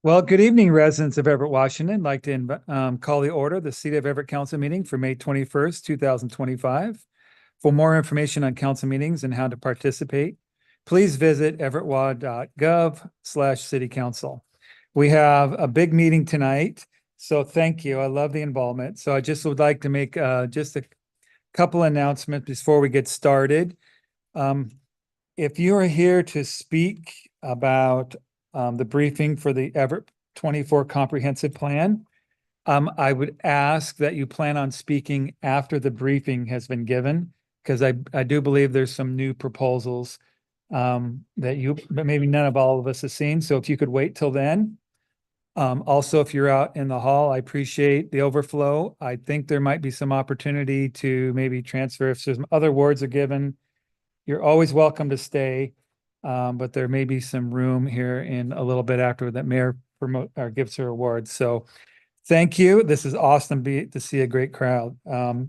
Well, good evening, residents of Everett, Washington. I'd like to call the order the City of Everett Council meeting for May 21st, 2025. For more information on council meetings and how to participate, please visit everettwa.gov/city-council. We have a big meeting tonight, so thank you. I love the involvement. So I just would like to make just a couple announcements before we get started. If you are here to speak about the briefing for the Everett 24 Comprehensive Plan, I would ask that you plan on speaking after the briefing has been given, because I do believe there's some new proposals but maybe none of all of us have seen. So if you could wait till then. Also, if you're out in the hall, I appreciate the overflow. I think there might be some opportunity to maybe transfer if some other words are given. You're always welcome to stay, but there may be some room here in a little bit after that mayor promote or gives her awards. So thank you. This is awesome to see a great crowd.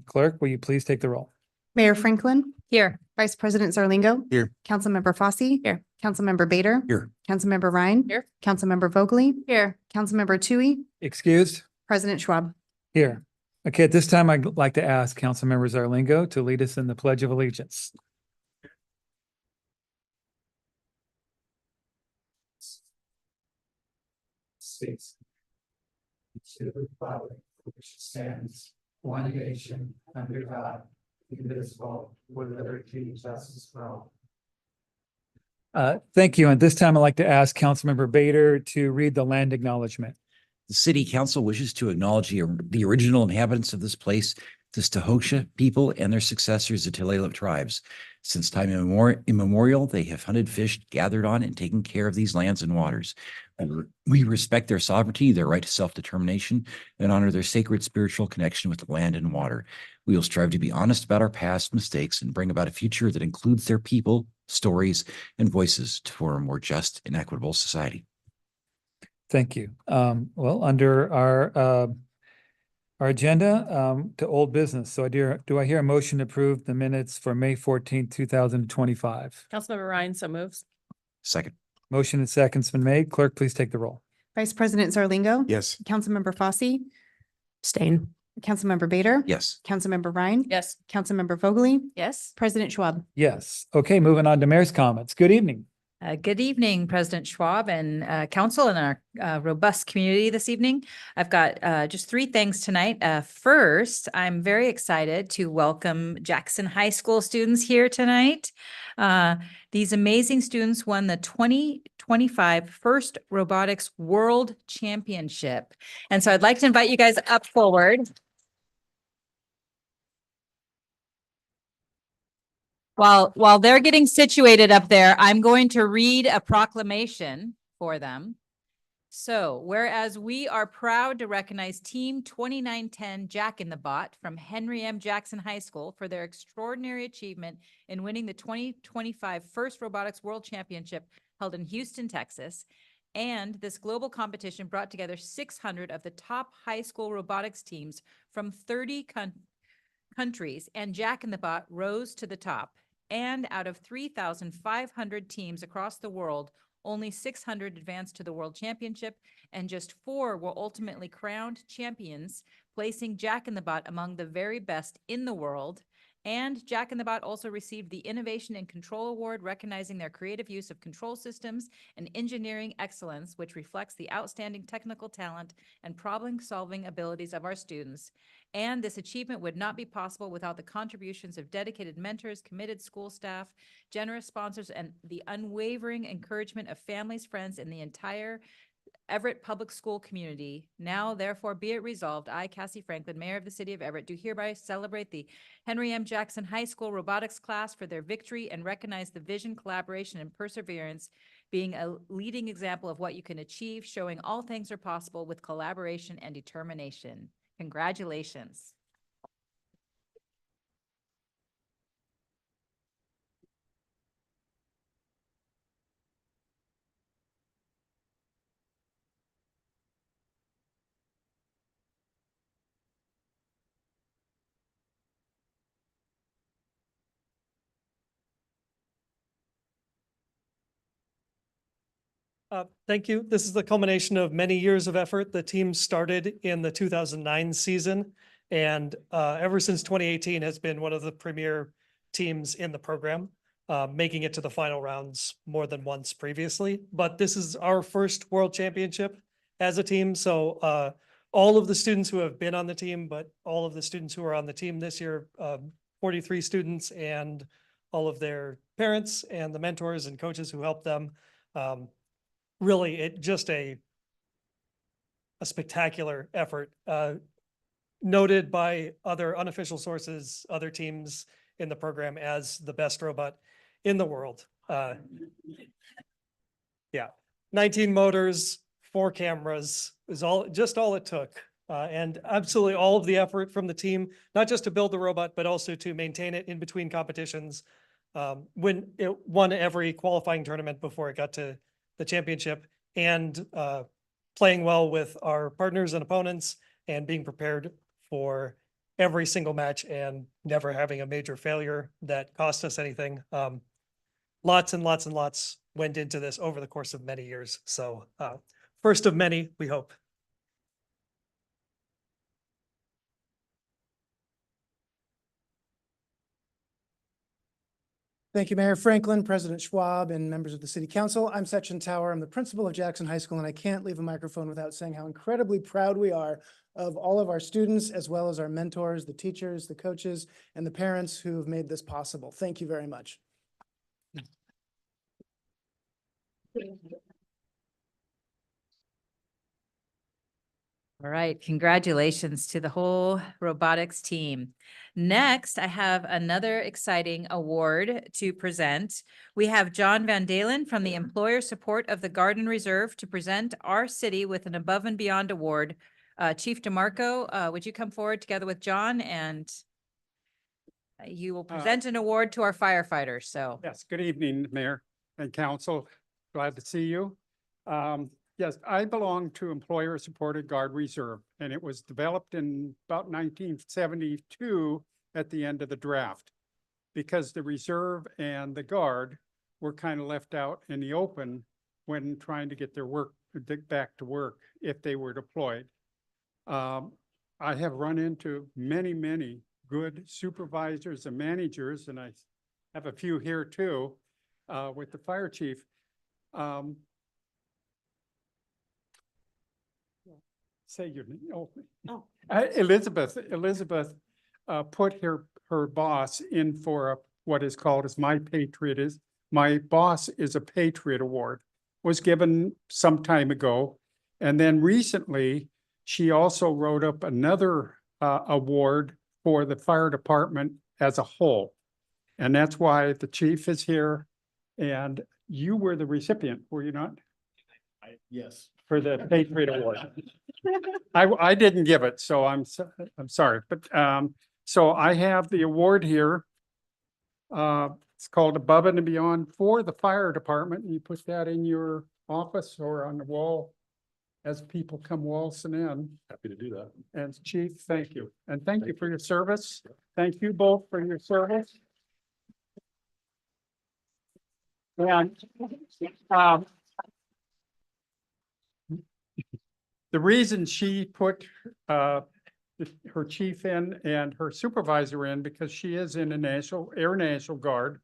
Clerk, will you please take the roll? Mayor Franklin. Here. Vice President Zarlingo. Here. Councilmember Fosse. Here. Councilmember Bader. Here. Councilmember Ryan. Here. Councilmember Vogely. Here. Councilmember Tui. Excused? President Schwab. Here. Okay, at this time, I'd like to ask Councilmember Zarlingo to lead us in the Pledge of Allegiance. States. To the republic which stands one nation under God, indivisible, with liberty and justice for all. Thank you. And this time I'd like to ask Councilmember Bader to read the land acknowledgement. The city council wishes to acknowledge the original inhabitants of this place, the Stahosha people and their successors, the Tulalip tribes. Since time immemorial, they have hunted, fished, gathered on, and taken care of these lands and waters. We respect their sovereignty, their right to self-determination, and honor their sacred spiritual connection with the land and water. We will strive to be honest about our past mistakes and bring about a future that includes their people, stories, and voices for a more just and equitable society. Thank you. Well, under our agenda to old business. So do I hear a motion to approve the minutes for May 14th, 2025? Councilmember Ryan, so moves. Second. Motion and second's been made. Clerk, please take the roll. Vice President Zarlingo. Yes. Councilmember Fosse. Abstain. Councilmember Bader. Yes. Councilmember Ryan. Yes. Councilmember Vogely. Yes. President Schwab. Yes. Okay, moving on to mayor's comments. Good evening. Good evening, President Schwab and council and our robust community this evening. I've got just three things tonight. First, I'm very excited to welcome Jackson High School students here tonight. These amazing students won the 2025 First Robotics World Championship. And so I'd like to invite you guys up forward. While they're getting situated up there, I'm going to read a proclamation for them. So, whereas we are proud to recognize Team 2910 Jack in the Bot from Henry M. Jackson High School for their extraordinary achievement in winning the 2025 First Robotics World Championship held in Houston, Texas. And this global competition brought together 600 of the top high school robotics teams from 30 countries, and Jack in the Bot rose to the top. And out of 3,500 teams across the world, only 600 advanced to the World Championship, and just 4 were ultimately crowned champions, placing Jack in the Bot among the very best in the world. And Jack in the Bot also received the Innovation in Control Award, recognizing their creative use of control systems and engineering excellence, which reflects the outstanding technical talent and problem-solving abilities of our students. And this achievement would not be possible without the contributions of dedicated mentors, committed school staff, generous sponsors, and the unwavering encouragement of families, friends, and the entire Everett Public School community. Now, therefore, be it resolved, I, Cassie Franklin, Mayor of the City of Everett, do hereby celebrate the Henry M. Jackson High School robotics class for their victory and recognize the vision, collaboration, and perseverance being a leading example of what you can achieve, showing all things are possible with collaboration and determination. Congratulations. Thank you. This is the culmination of many years of effort. The team started in the 2009 season, and ever since 2018 has been one of the premier teams in the program, making it to the final rounds more than once previously. But this is our first World Championship as a team. So all of the students who have been on the team, but all of the students who are on the team this year, 43 students, and all of their parents and the mentors and coaches who helped them. Really, it just a spectacular effort, noted by other unofficial sources, other teams in the program as the best robot in the world. Yeah, 19 motors, 4 cameras is just all it took. And absolutely all of the effort from the team, not just to build the robot, but also to maintain it in between competitions. When it won every qualifying tournament before it got to the championship, and playing well with our partners and opponents, and being prepared for every single match and never having a major failure that cost us anything. Lots and lots and lots went into this over the course of many years. So first of many, we hope. Thank you, Mayor Franklin, President Schwab, and members of the City Council. I'm Section Tower. I'm the principal of Jackson High School, and I can't leave a microphone without saying how incredibly proud we are of all of our students, as well as our mentors, the teachers, the coaches, and the parents who have made this possible. Thank you very much. All right, congratulations to the whole robotics team. Next, I have another exciting award to present. We have John Van Dalen from the Employer Support of the Garden Reserve to present our city with an Above and Beyond Award. Chief DeMarco, would you come forward together with John, and you will present an award to our firefighters, so. Yes, good evening, Mayor and Council. Glad to see you. Yes, I belong to Employer Supported Guard Reserve, and it was developed in about 1972 at the end of the draft, because the reserve and the guard were kind of left out in the open when trying to get their work back to work if they were deployed. I have run into many, many good supervisors and managers, and I have a few here too, with the fire chief. Say your name. Oh. Elizabeth put her boss in for what is called as My Boss is a Patriot Award, was given some time ago. And then recently, she also wrote up another award for the fire department as a whole. And that's why the chief is here. And you were the recipient, were you not? Yes. For the Patriot Award. I didn't give it, so I'm sorry, but so I have the award here. It's called Above and Beyond for the fire department. You put that in your office or on the wall as people come waltzing in. Happy to do that. And Chief, thank you. And thank you for your service. Thank you both for your service. And the reason she put her chief in and her supervisor in, because she is in the Air National Guard.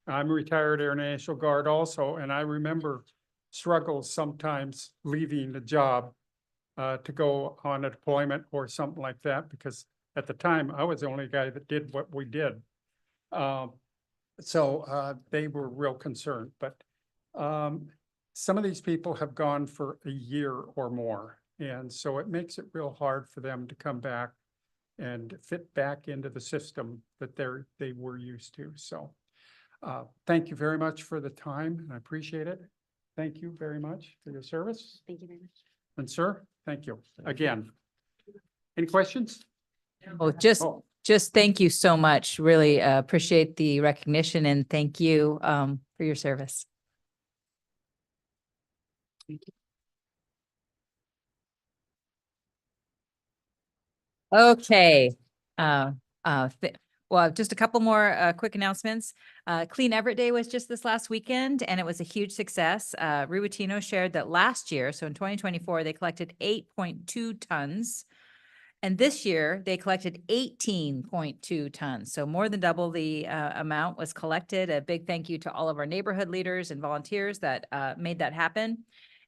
I'm a retired Air National Guard also, and I remember struggles sometimes leaving the job to go on a deployment or something like that, because at the time I was the only guy that did what we did. So they were real concerned, but some of these people have gone for a year or more. And so it makes it real hard for them to come back and fit back into the system that they were used to. So thank you very much for the time, and I appreciate it. Thank you very much for your service. Thank you very much. And sir, thank you again. Any questions? Oh, just thank you so much. Really appreciate the recognition, and thank you for your service. Okay. Well, just a couple more quick announcements. Clean Everett Day was just this last weekend, and it was a huge success. Rubatino shared that last year, so in 2024, they collected 8.2 tons. And this year, they collected 18.2 tons. So more than double the amount was collected. A big thank you to all of our neighborhood leaders and volunteers that made that happen.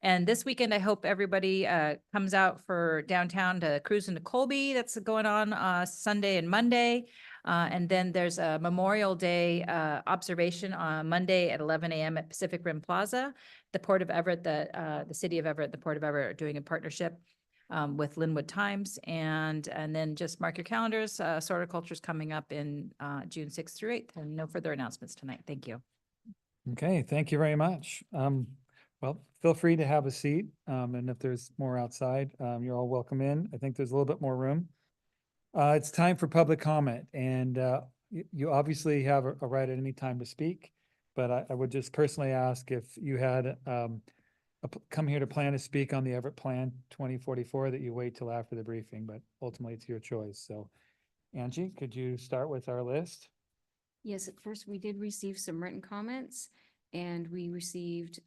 And this weekend, I hope everybody comes out for downtown to cruise into Colby. That's going on Sunday and Monday. And then there's a Memorial Day observation on Monday at 11 a.m. at Pacific Rim Plaza. The Port of Everett, the City of Everett, the Port of Everett are doing a partnership with Linwood Times. And then just mark your calendars. Sorticulture's coming up in June 6th through 8th. And no further announcements tonight. Thank you. Okay, thank you very much. Well, feel free to have a seat. And if there's more outside, you're all welcome in. I think there's a little bit more room. It's time for public comment, and you obviously have a right at any time to speak, but I would just personally ask if you had come here to plan to speak on the Everett Plan 2044, that you wait till after the briefing, but ultimately it's your choice. So Angie, could you start with our list? Yes, at first we did receive some written comments, and we received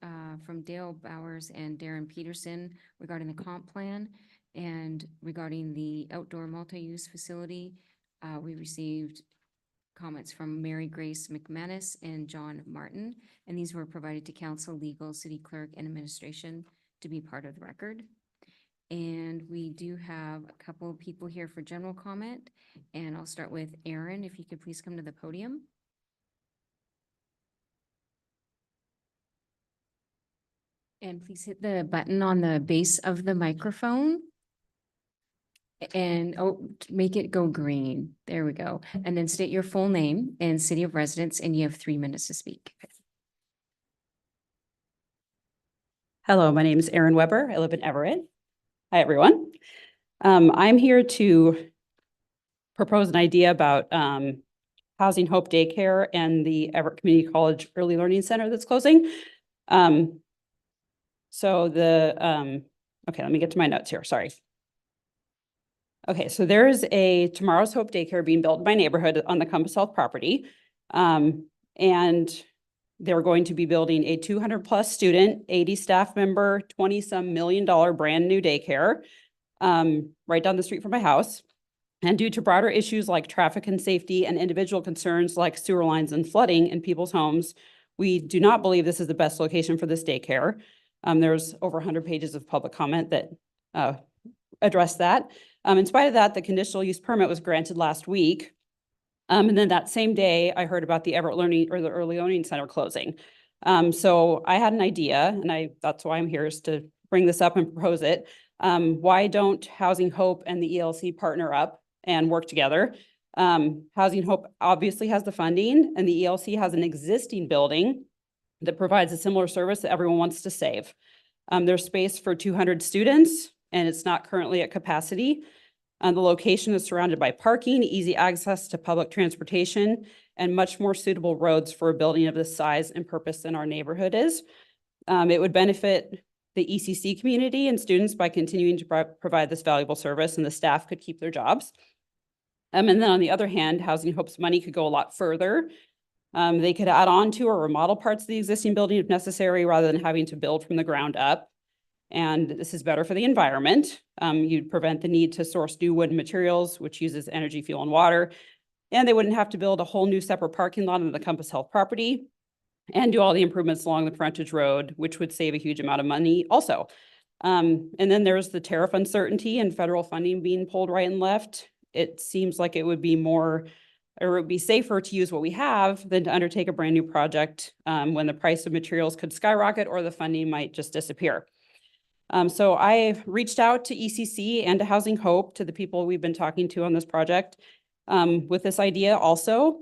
from Dale Bowers and Darren Peterson regarding the comp plan and regarding the outdoor multi-use facility. We received comments from Mary Grace McManus and John Martin, and these were provided to council, legal, city clerk, and administration to be part of the record. And we do have a couple of people here for general comment, and I'll start with Aaron, if you could please come to the podium. And please hit the button on the base of the microphone. And make it go green. There we go. And then state your full name and city of residence, and you have 3 minutes to speak. Hello, my name is Erin Weber. I live in Everett. Hi, everyone. I'm here to propose an idea about Housing Hope Daycare and the Everett Community College Early Learning Center that's closing. Okay, let me get to my notes here. Sorry. Okay, so there is a Tomorrow's Hope Daycare being built in my neighborhood on the Compass Health property. And they're going to be building a 200+ student, 80 staff member, $20-some million brand new daycare right down the street from my house. And due to broader issues like traffic and safety and individual concerns like sewer lines and flooding in people's homes, we do not believe this is the best location for this daycare. There's over 100 pages of public comment that address that. In spite of that, the conditional use permit was granted last week. And then that same day, I heard about the Everett the Early Learning Center closing. So I had an idea, and that's why I'm here, is to bring this up and propose it. Why don't Housing Hope and the ELC partner up and work together? Housing Hope obviously has the funding, and the ELC has an existing building that provides a similar service that everyone wants to save. There's space for 200 students, and it's not currently at capacity. The location is surrounded by parking, easy access to public transportation, and much more suitable roads for a building of this size and purpose than our neighborhood is. It would benefit the ECC community and students by continuing to provide this valuable service, and the staff could keep their jobs. And then on the other hand, Housing Hope's money could go a lot further. They could add on to or remodel parts of the existing building if necessary, rather than having to build from the ground up. And this is better for the environment. You'd prevent the need to source new wood materials, which uses energy, fuel, and water. And they wouldn't have to build a whole new separate parking lot on the Compass Health property and do all the improvements along the frontage road, which would save a huge amount of money also. And then there's the tariff uncertainty and federal funding being pulled right and left. It seems like it would be safer to use what we have than to undertake a brand new project when the price of materials could skyrocket or the funding might just disappear. So I've reached out to ECC and to Housing Hope, to the people we've been talking to on this project with this idea also.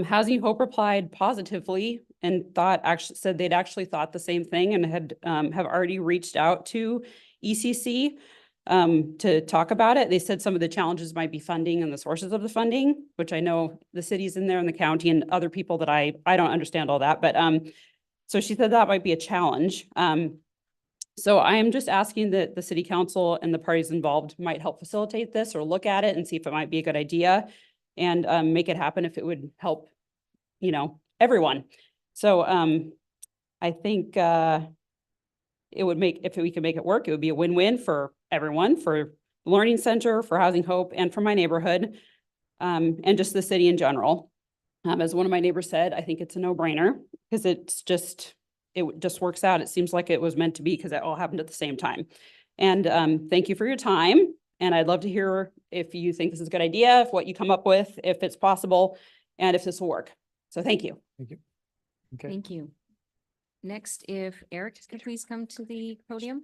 Housing Hope replied positively and said they'd actually thought the same thing and have already reached out to ECC to talk about it. They said some of the challenges might be funding and the sources of the funding, which I know the city's in there and the county and other people that I don't understand all that. But so she said that might be a challenge. So I am just asking that the city council and the parties involved might help facilitate this or look at it and see if it might be a good idea. and make it happen if it would help, everyone. So I think it would make, if we could make it work, it would be a win-win for everyone, for the Learning Center, for Housing Hope, and for my neighborhood, and just the city in general. As one of my neighbors said, I think it's a no-brainer because it just works out. It seems like it was meant to be because it all happened at the same time. And thank you for your time. And I'd love to hear if you think this is a good idea, if what you come up with, if it's possible, and if this will work. So thank you. Thank you. Okay. Thank you. Next, if Eric could please come to the podium.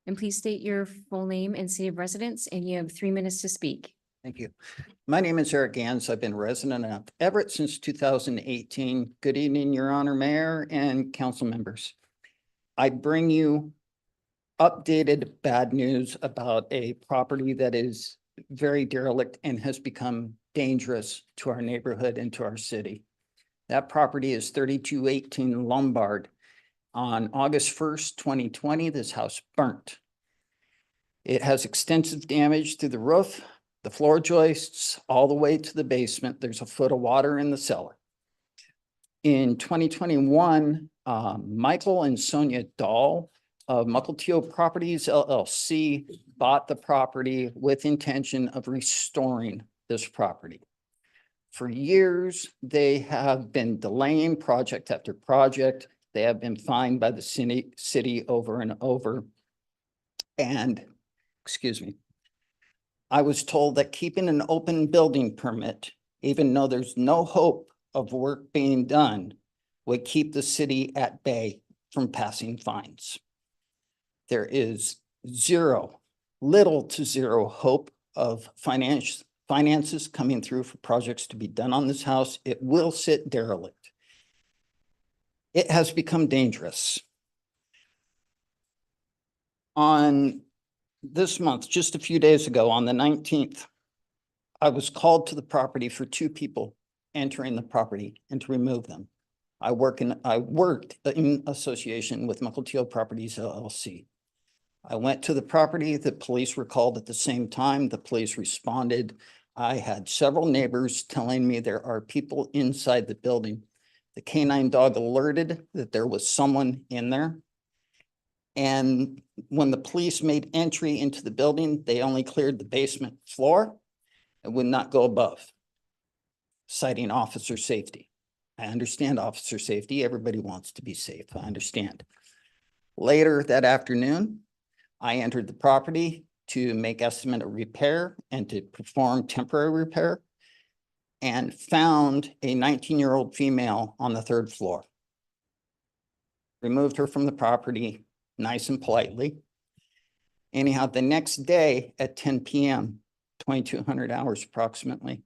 And please state your full name and city of residence, and you have 3 minutes to speak. Thank you. My name is Eric Gans. I've been resident of Everett since 2018. Good evening, Your Honor, Mayor and council members. I bring you updated bad news about a property that is very derelict and has become dangerous to our neighborhood and to our city. That property is 3218 Lombard. On August 1st, 2020, this house burnt. It has extensive damage to the roof, the floor joists, all the way to the basement. There's a foot of water in the cellar. In 2021, Michael and Sonia Dahl of Mukilteo Properties LLC bought the property with intention of restoring this property. For years, they have been delaying project after project. They have been fined by the city over and over. And, excuse me, I was told that keeping an open building permit, even though there's no hope of work being done, would keep the city at bay from passing fines. There is little to zero hope of finances coming through for projects to be done on this house. It will sit derelict. It has become dangerous. On this month, just a few days ago, on the 19th, I was called to the property for 2 people entering the property and to remove them. I worked in association with Mukilteo Properties LLC. I went to the property. The police were called at the same time. The police responded. I had several neighbors telling me there are people inside the building. The canine dog alerted that there was someone in there. And when the police made entry into the building, they only cleared the basement floor and would not go above, citing officer safety. I understand officer safety. Everybody wants to be safe. I understand. Later that afternoon, I entered the property to make estimate of repair and to perform temporary repair, and found a 19-year-old female on the 3rd floor. Removed her from the property nice and politely. Anyhow, the next day at 10 p.m., 2200 hours approximately,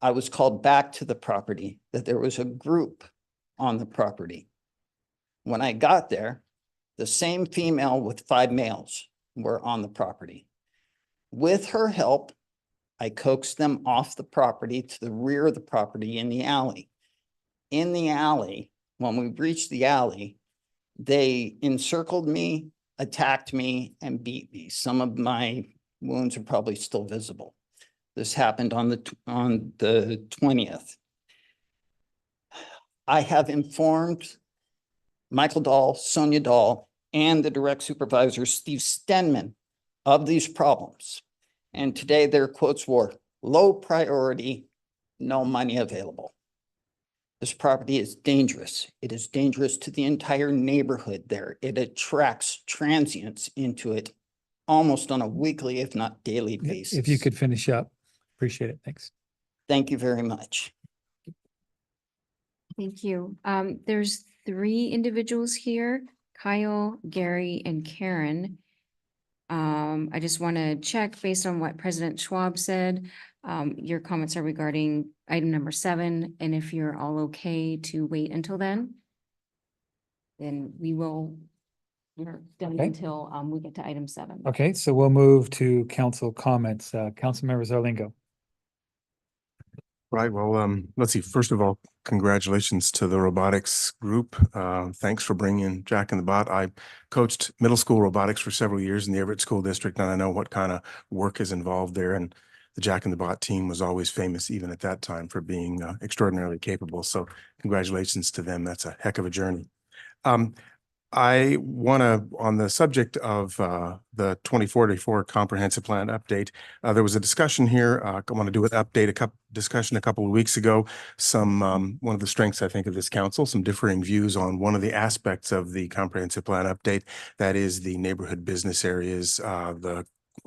I was called back to the property that there was a group on the property. When I got there, the same female with 5 males were on the property. With her help, I coaxed them off the property to the rear of the property in the alley. In the alley, when we reached the alley, they encircled me, attacked me, and beat me. Some of my wounds are probably still visible. This happened on the 20th. I have informed Michael Dahl, Sonia Dahl, and the direct supervisor, Steve Stenman, of these problems. And today their quotes were, low priority, no money available. This property is dangerous. It is dangerous to the entire neighborhood there. It attracts transients into it almost on a weekly, if not daily basis. If you could finish up, appreciate it. Thanks. Thank you very much. Thank you. There's 3 individuals here, Kyle, Gary, and Karen. I just want to check based on what President Schwab said. Your comments are regarding item number 7, and if you're all okay to wait until then we're done Okay. until we get to item 7. Okay, so we'll move to council comments. Councilmember Zarlingo. Right. Well, let's see. First of all, congratulations to the robotics group. Thanks for bringing Jack in the Bot. I coached middle school robotics for several years in the Everett School District, and I know what kind of work is involved there. And the Jack in the Bot team was always famous, even at that time, for being extraordinarily capable. So congratulations to them. That's a heck of a journey. I want to, on the subject of the 2044 comprehensive plan update, there was a discussion here. I want to do an update, discussion a couple of weeks ago. One of the strengths, I think, of this council, some differing views on one of the aspects of the comprehensive plan update. That is the neighborhood business areas, the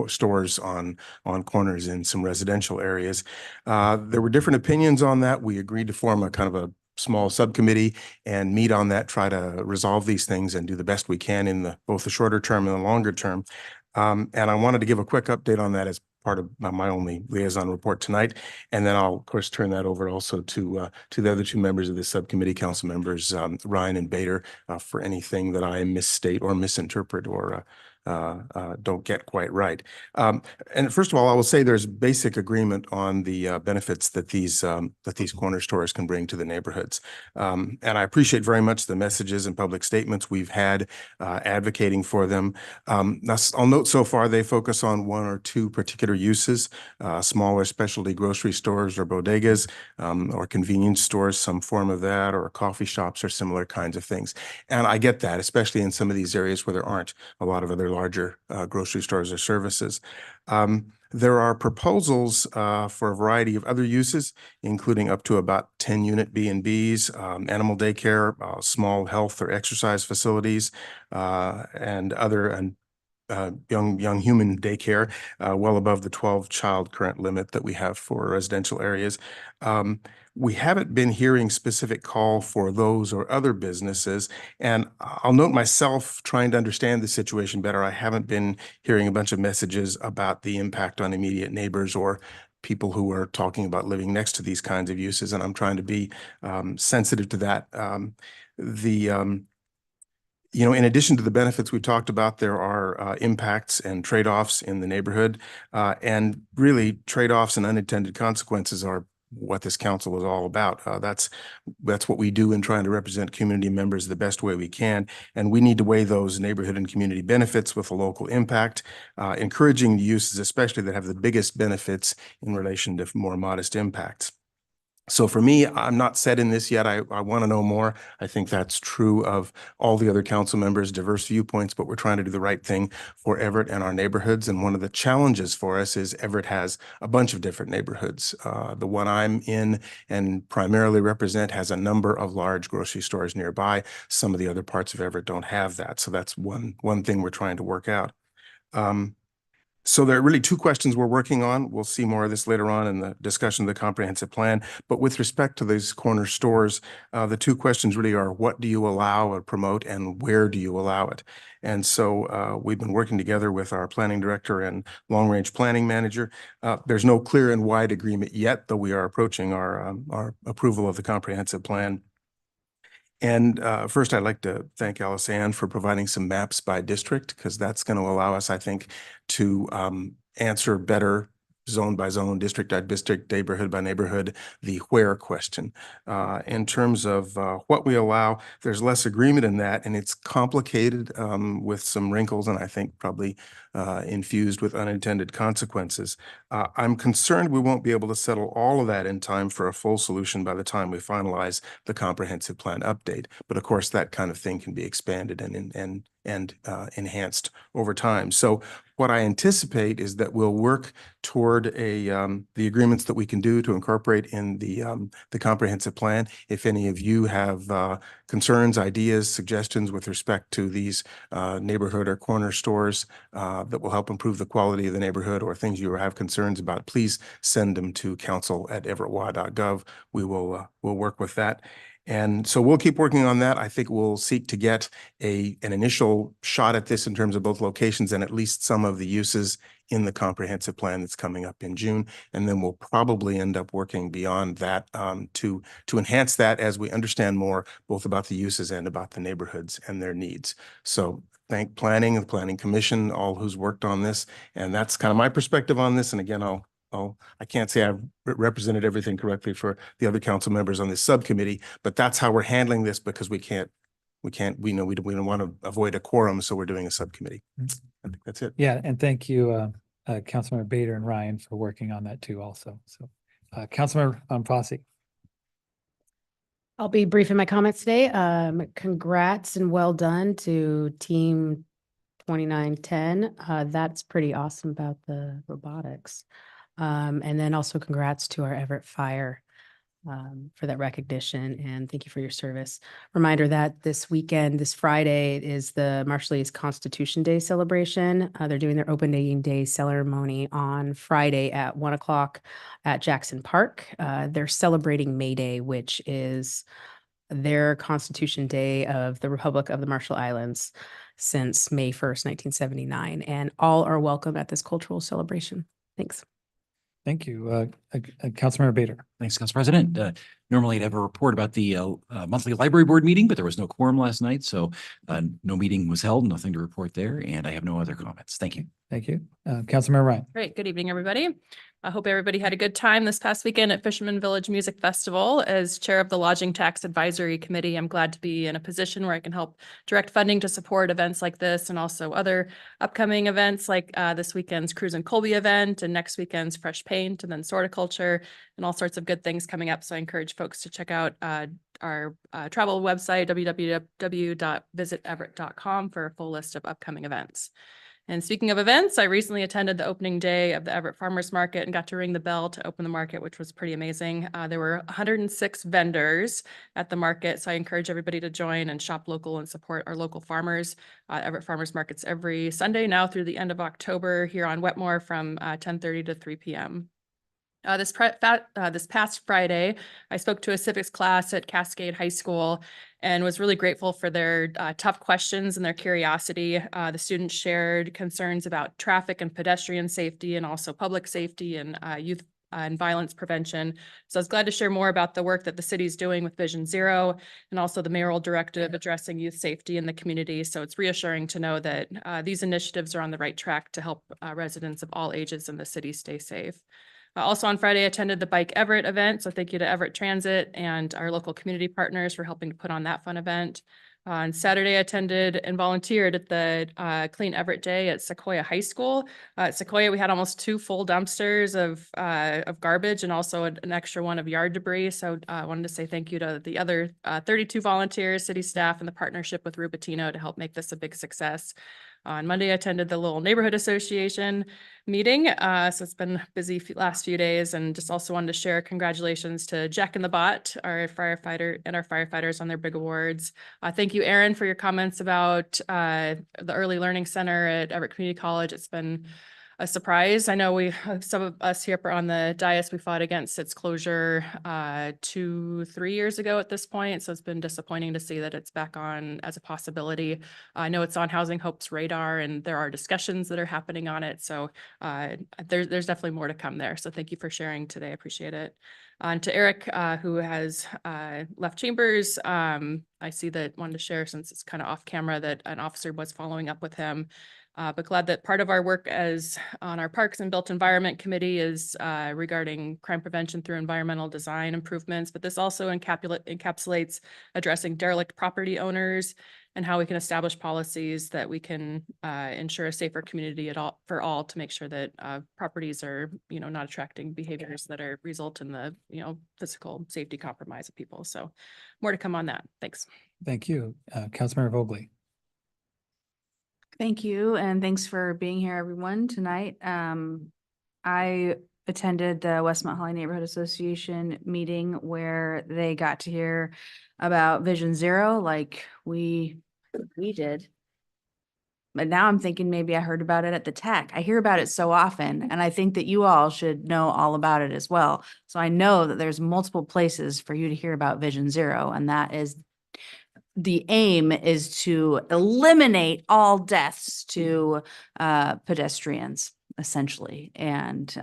stores on corners in some residential areas. There were different opinions on that. We agreed to form a kind of a small subcommittee and meet on that, try to resolve these things and do the best we can in both the shorter term and the longer term. And I wanted to give a quick update on that as part of my only liaison report tonight. And then I'll, of course, turn that over also to the other two members of the subcommittee, council members, Ryan and Bader, for anything that I misstate or misinterpret or don't get quite right. And first of all, I will say there's basic agreement on the benefits that these corner stores can bring to the neighborhoods. And I appreciate very much the messages and public statements we've had advocating for them. I'll note so far they focus on one or two particular uses, smaller specialty grocery stores or bodegas, or convenience stores, some form of that, or coffee shops or similar kinds of things. And I get that, especially in some of these areas where there aren't a lot of other larger grocery stores or services. There are proposals for a variety of other uses, including up to about 10-unit B&Bs, animal daycare, small health or exercise facilities, and other young human daycare, well above the 12-child current limit that we have for residential areas. We haven't been hearing specific call for those or other businesses. And I'll note myself trying to understand the situation better. I haven't been hearing a bunch of messages about the impact on immediate neighbors or people who are talking about living next to these kinds of uses. And I'm trying to be sensitive to that. In addition to the benefits we talked about, there are impacts and trade-offs in the neighborhood. And really, trade-offs and unintended consequences are what this council is all about. That's what we do in trying to represent community members the best way we can. And we need to weigh those neighborhood and community benefits with a local impact, encouraging the uses, especially that have the biggest benefits in relation to more modest impacts. So for me, I'm not set in this yet. I want to know more. I think that's true of all the other council members, diverse viewpoints, but we're trying to do the right thing for Everett and our neighborhoods. And one of the challenges for us is Everett has a bunch of different neighborhoods. The one I'm in and primarily represent has a number of large grocery stores nearby. Some of the other parts of Everett don't have that. So that's one thing we're trying to work out. So there are really two questions we're working on. We'll see more of this later on in the discussion of the comprehensive plan. But with respect to these corner stores, the two questions really are, what do you allow or promote and where do you allow it? And so we've been working together with our planning director and long-range planning manager. There's no clear and wide agreement yet, though we are approaching our approval of the comprehensive plan. And first, I'd like to thank Alice Ann for providing some maps by district, because that's going to allow us, I think, to answer better zone by zone, district by district, neighborhood by neighborhood, the where question. In terms of what we allow, there's less agreement in that, and it's complicated with some wrinkles, and I think probably infused with unintended consequences. I'm concerned we won't be able to settle all of that in time for a full solution by the time we finalize the comprehensive plan update. But of course, that kind of thing can be expanded and enhanced over time. So what I anticipate is that we'll work toward the agreements that we can do to incorporate in the comprehensive plan. If any of you have concerns, ideas, suggestions with respect to these neighborhood or corner stores that will help improve the quality of the neighborhood, or things you have concerns about, please send them to council@everettwa.gov. We'll work with that. And so we'll keep working on that. I think we'll seek to get an initial shot at this in terms of both locations and at least some of the uses in the comprehensive plan that's coming up in June. And then we'll probably end up working beyond that to enhance that as we understand more both about the uses and about the neighborhoods and their needs. So thank planning and the planning commission, all who's worked on this. And that's kind of my perspective on this. And again, I'll I can't say I've represented everything correctly for the other council members on this subcommittee, but that's how we're handling this because we know we don't want to avoid a quorum, so we're doing a subcommittee. I think that's it. Yeah, and thank you, Councilmember Bader and Ryan for working on that too also. So, Councilmember Fosse. I'll be brief in my comments today. Congrats and well done to Team 2910. That's pretty awesome about the robotics. And then also congrats to our Everett Fire for that recognition, and thank you for your service. Reminder that this weekend, this Friday, is the Marshallese Constitution Day celebration. They're doing their opening day ceremony on Friday at 1 o'clock at Jackson Park. They're celebrating May Day, which is their Constitution Day of the Republic of the Marshall Islands since May 1st, 1979. And all are welcome at this cultural celebration. Thanks. Thank you. Councilmember Bader. Thanks, Council President. Normally I'd have a report about the monthly library board meeting, but there was no quorum last night, so no meeting was held, nothing to report there, and I have no other comments. Thank you. Thank you. Councilmember Ryan. Great. Good evening, everybody. I hope everybody had a good time this past weekend at Fisherman Village Music Festival. As chair of the Lodging Tax Advisory Committee, I'm glad to be in a position where I can help direct funding to support events like this and also other upcoming events like this weekend's Cruise and Colby event and next weekend's Fresh Paint and then Sorticulture and all sorts of good things coming up. So I encourage folks to check out our travel website, www.visiteverett.gov for a full list of upcoming events. And speaking of events, I recently attended the opening day of the Everett Farmers Market and got to ring the bell to open the market, which was pretty amazing. There were 106 vendors at the market, so I encourage everybody to join and shop local and support our local farmers. Everett Farmers Market's every Sunday now through the end of October here on Wetmore from 10:30 to 3 p.m. This past Friday, I spoke to a civics class at Cascade High School and was really grateful for their tough questions and their curiosity. The students shared concerns about traffic and pedestrian safety and also public safety and youth and violence prevention. So I was glad to share more about the work that the city's doing with Vision Zero and also the mayoral directive addressing youth safety in the community. So it's reassuring to know that these initiatives are on the right track to help residents of all ages in the city stay safe. Also on Friday, I attended the Bike Everett event. So thank you to Everett Transit and our local community partners for helping to put on that fun event. On Saturday, I attended and volunteered at the Clean Everett Day at Sequoia High School. At Sequoia, we had almost 2 full dumpsters of garbage and also an extra one of yard debris. So I wanted to say thank you to the other 32 volunteers, city staff, and the partnership with Rubatino to help make this a big success. On Monday, I attended the Lowell Neighborhood Association meeting. So it's been busy last few days, and just also wanted to share congratulations to Jack and the Bot, our firefighter and our firefighters on their big awards. Thank you, Aaron, for your comments about the Early Learning Center at Everett Community College. It's been a surprise. I know some of us here on the dais, we fought against its closure 2-3 years ago at this point. So it's been disappointing to see that it's back on as a possibility. I know it's on Housing Hope's radar and there are discussions that are happening on it. So there's definitely more to come there. So thank you for sharing today. I appreciate it. And to Eric, who has left chambers, I see that wanted to share since it's kind of off camera that an officer was following up with him. But glad that part of our work as on our Parks and Built Environment Committee is regarding crime prevention through environmental design improvements. But this also encapsulates addressing derelict property owners and how we can establish policies that we can ensure a safer community for all to make sure that properties are, not attracting behaviors that result in the, physical safety compromise of people. So more to come on that. Thanks. Thank you. Councilmember Vogely. Thank you, and thanks for being here, everyone, tonight. I attended the Westmont Holly Neighborhood Association meeting where they got to hear about Vision Zero like we did. But now I'm thinking maybe I heard about it at the tech. I hear about it so often, and I think that you all should know all about it as well. So I know that there's multiple places for you to hear about Vision Zero, and that is the aim is to eliminate all deaths to pedestrians, essentially. And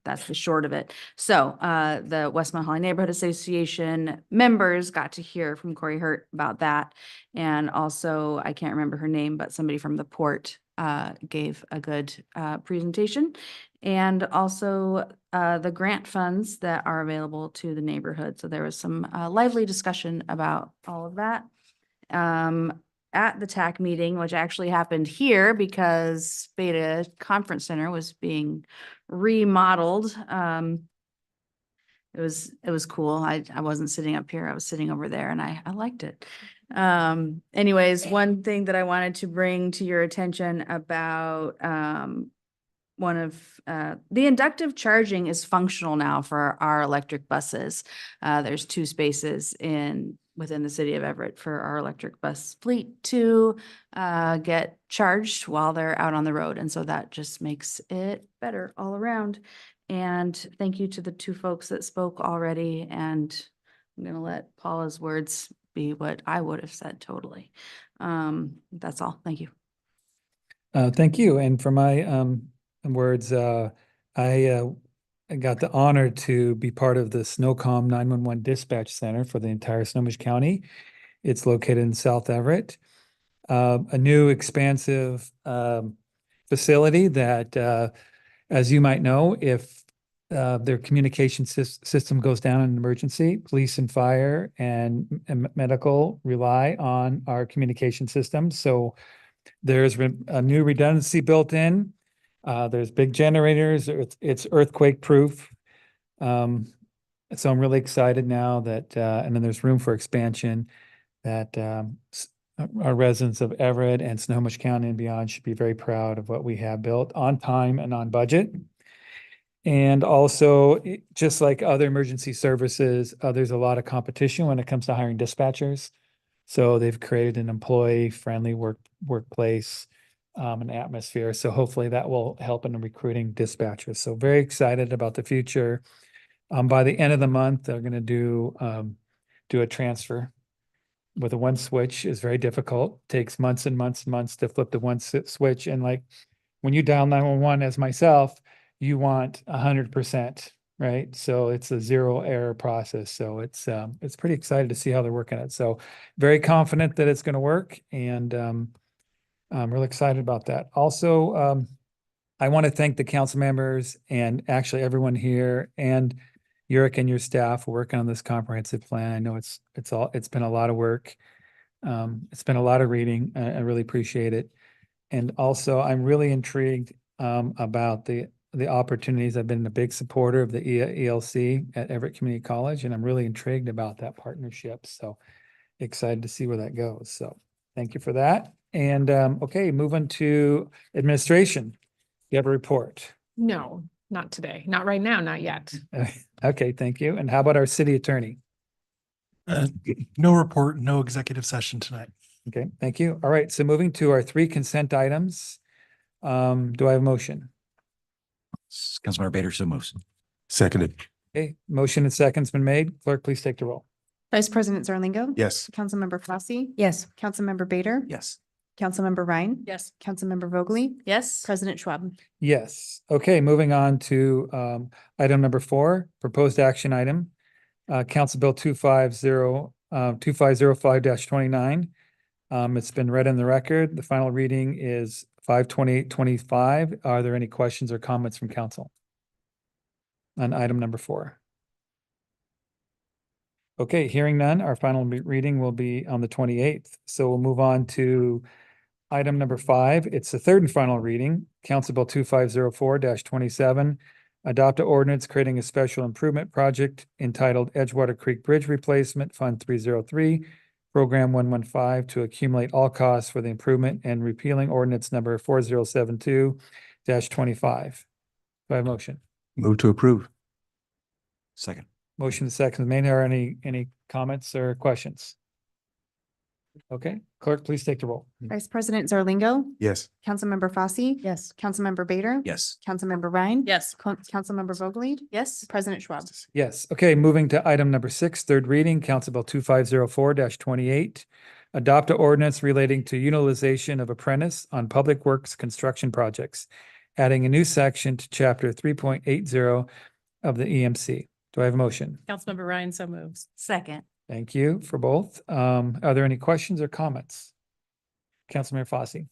that's the short of it. So the Westmont Holly Neighborhood Association members got to hear from Corey Hurt about that. And also, I can't remember her name, but somebody from the port gave a good presentation. And also the grant funds that are available to the neighborhood. So there was some lively discussion about all of that. At the TAC meeting, which actually happened here because Beta Conference Center was being remodeled. It was cool. I wasn't sitting up here. I was sitting over there and I liked it. Anyways, one thing that I wanted to bring to your attention about one of the inductive charging is functional now for our electric buses. There's 2 spaces within the city of Everett for our electric bus fleet to get charged while they're out on the road. And so that just makes it better all around. And thank you to the 2 folks that spoke already. And I'm going to let Paula's words be what I would have said totally. That's all. Thank you. Thank you. And for my words, I got the honor to be part of the SNOCOM 911 Dispatch Center for the entire Snohomish County. It's located in South Everett. A new expansive facility that, as you might know, if their communication system goes down in an emergency, police and fire and medical rely on our communication system. So there's a new redundancy built in. There's big generators. It's earthquake proof. So I'm really excited now that, and then there's room for expansion that our residents of Everett and Snohomish County and beyond should be very proud of what we have built on time and on budget. And also, just like other emergency services, there's a lot of competition when it comes to hiring dispatchers. So they've created an employee-friendly workplace, an atmosphere. So hopefully that will help in recruiting dispatchers. So very excited about the future. By the end of the month, they're going to do a transfer with a one switch. Is very difficult. Takes months and months and months to flip the one switch. And like when you dial 911 as myself, you want 100%, right? So it's a 0 error process. So it's pretty excited to see how they're working it. So very confident that it's going to work, and I'm really excited about that. Also, I want to thank the council members and actually everyone here and Yurik and your staff for working on this comprehensive plan. I know it's been a lot of work. It's been a lot of reading. I really appreciate it. And also, I'm really intrigued about the opportunities. I've been a big supporter of the ELC at Everett Community College, and I'm really intrigued about that partnership. So excited to see where that goes. So thank you for that. And okay, moving to administration. You have a report. No, not today. Not right now, not yet. Okay, thank you. And how about our city attorney? No report, no executive session tonight. Okay, thank you. All right, so moving to our 3 consent items. Do I have a motion? Councilmember Bader, so moves. Seconded. Okay, motion and second's been made. Clerk, please take the roll. Vice President Zarlingo. Yes. Councilmember Fosse. Yes. Councilmember Bader. Yes. Councilmember Ryan. Yes. Councilmember Vogely. Yes. President Schwab. Yes. Okay, moving on to item number 4, proposed action item. Council Bill 2505-29. It's been read in the record. The final reading is 5/28/25. Are there any questions or comments from council on item number 4? Okay, hearing none, our final reading will be on the 28th. So we'll move on to item number 5. It's the third and final reading, Council Bill 2504-27. Adopt an ordinance creating a special improvement project entitled Edgewater Creek Bridge Replacement Fund 303, Program 115, to accumulate all costs for the improvement and repealing ordinance number 4072-25. Do I have a motion? Move to approve. Second. Motion to second. May there any comments or questions? Okay, clerk, please take the roll. Vice President Zarlingo. Yes. Councilmember Fosse. Yes. Councilmember Bader. Yes. Councilmember Ryan. Yes. Councilmember Vogely. Yes. President Schwab. Yes. Okay, moving to item number 6, third reading, Council Bill 2504-28. Adopt an ordinance relating to utilization of apprentice on public works construction projects, adding a new section to chapter 3.80 of the EMC. Do I have a motion? Councilmember Ryan, so moves. Second. Thank you for both. Are there any questions or comments? Councilmember Fosse.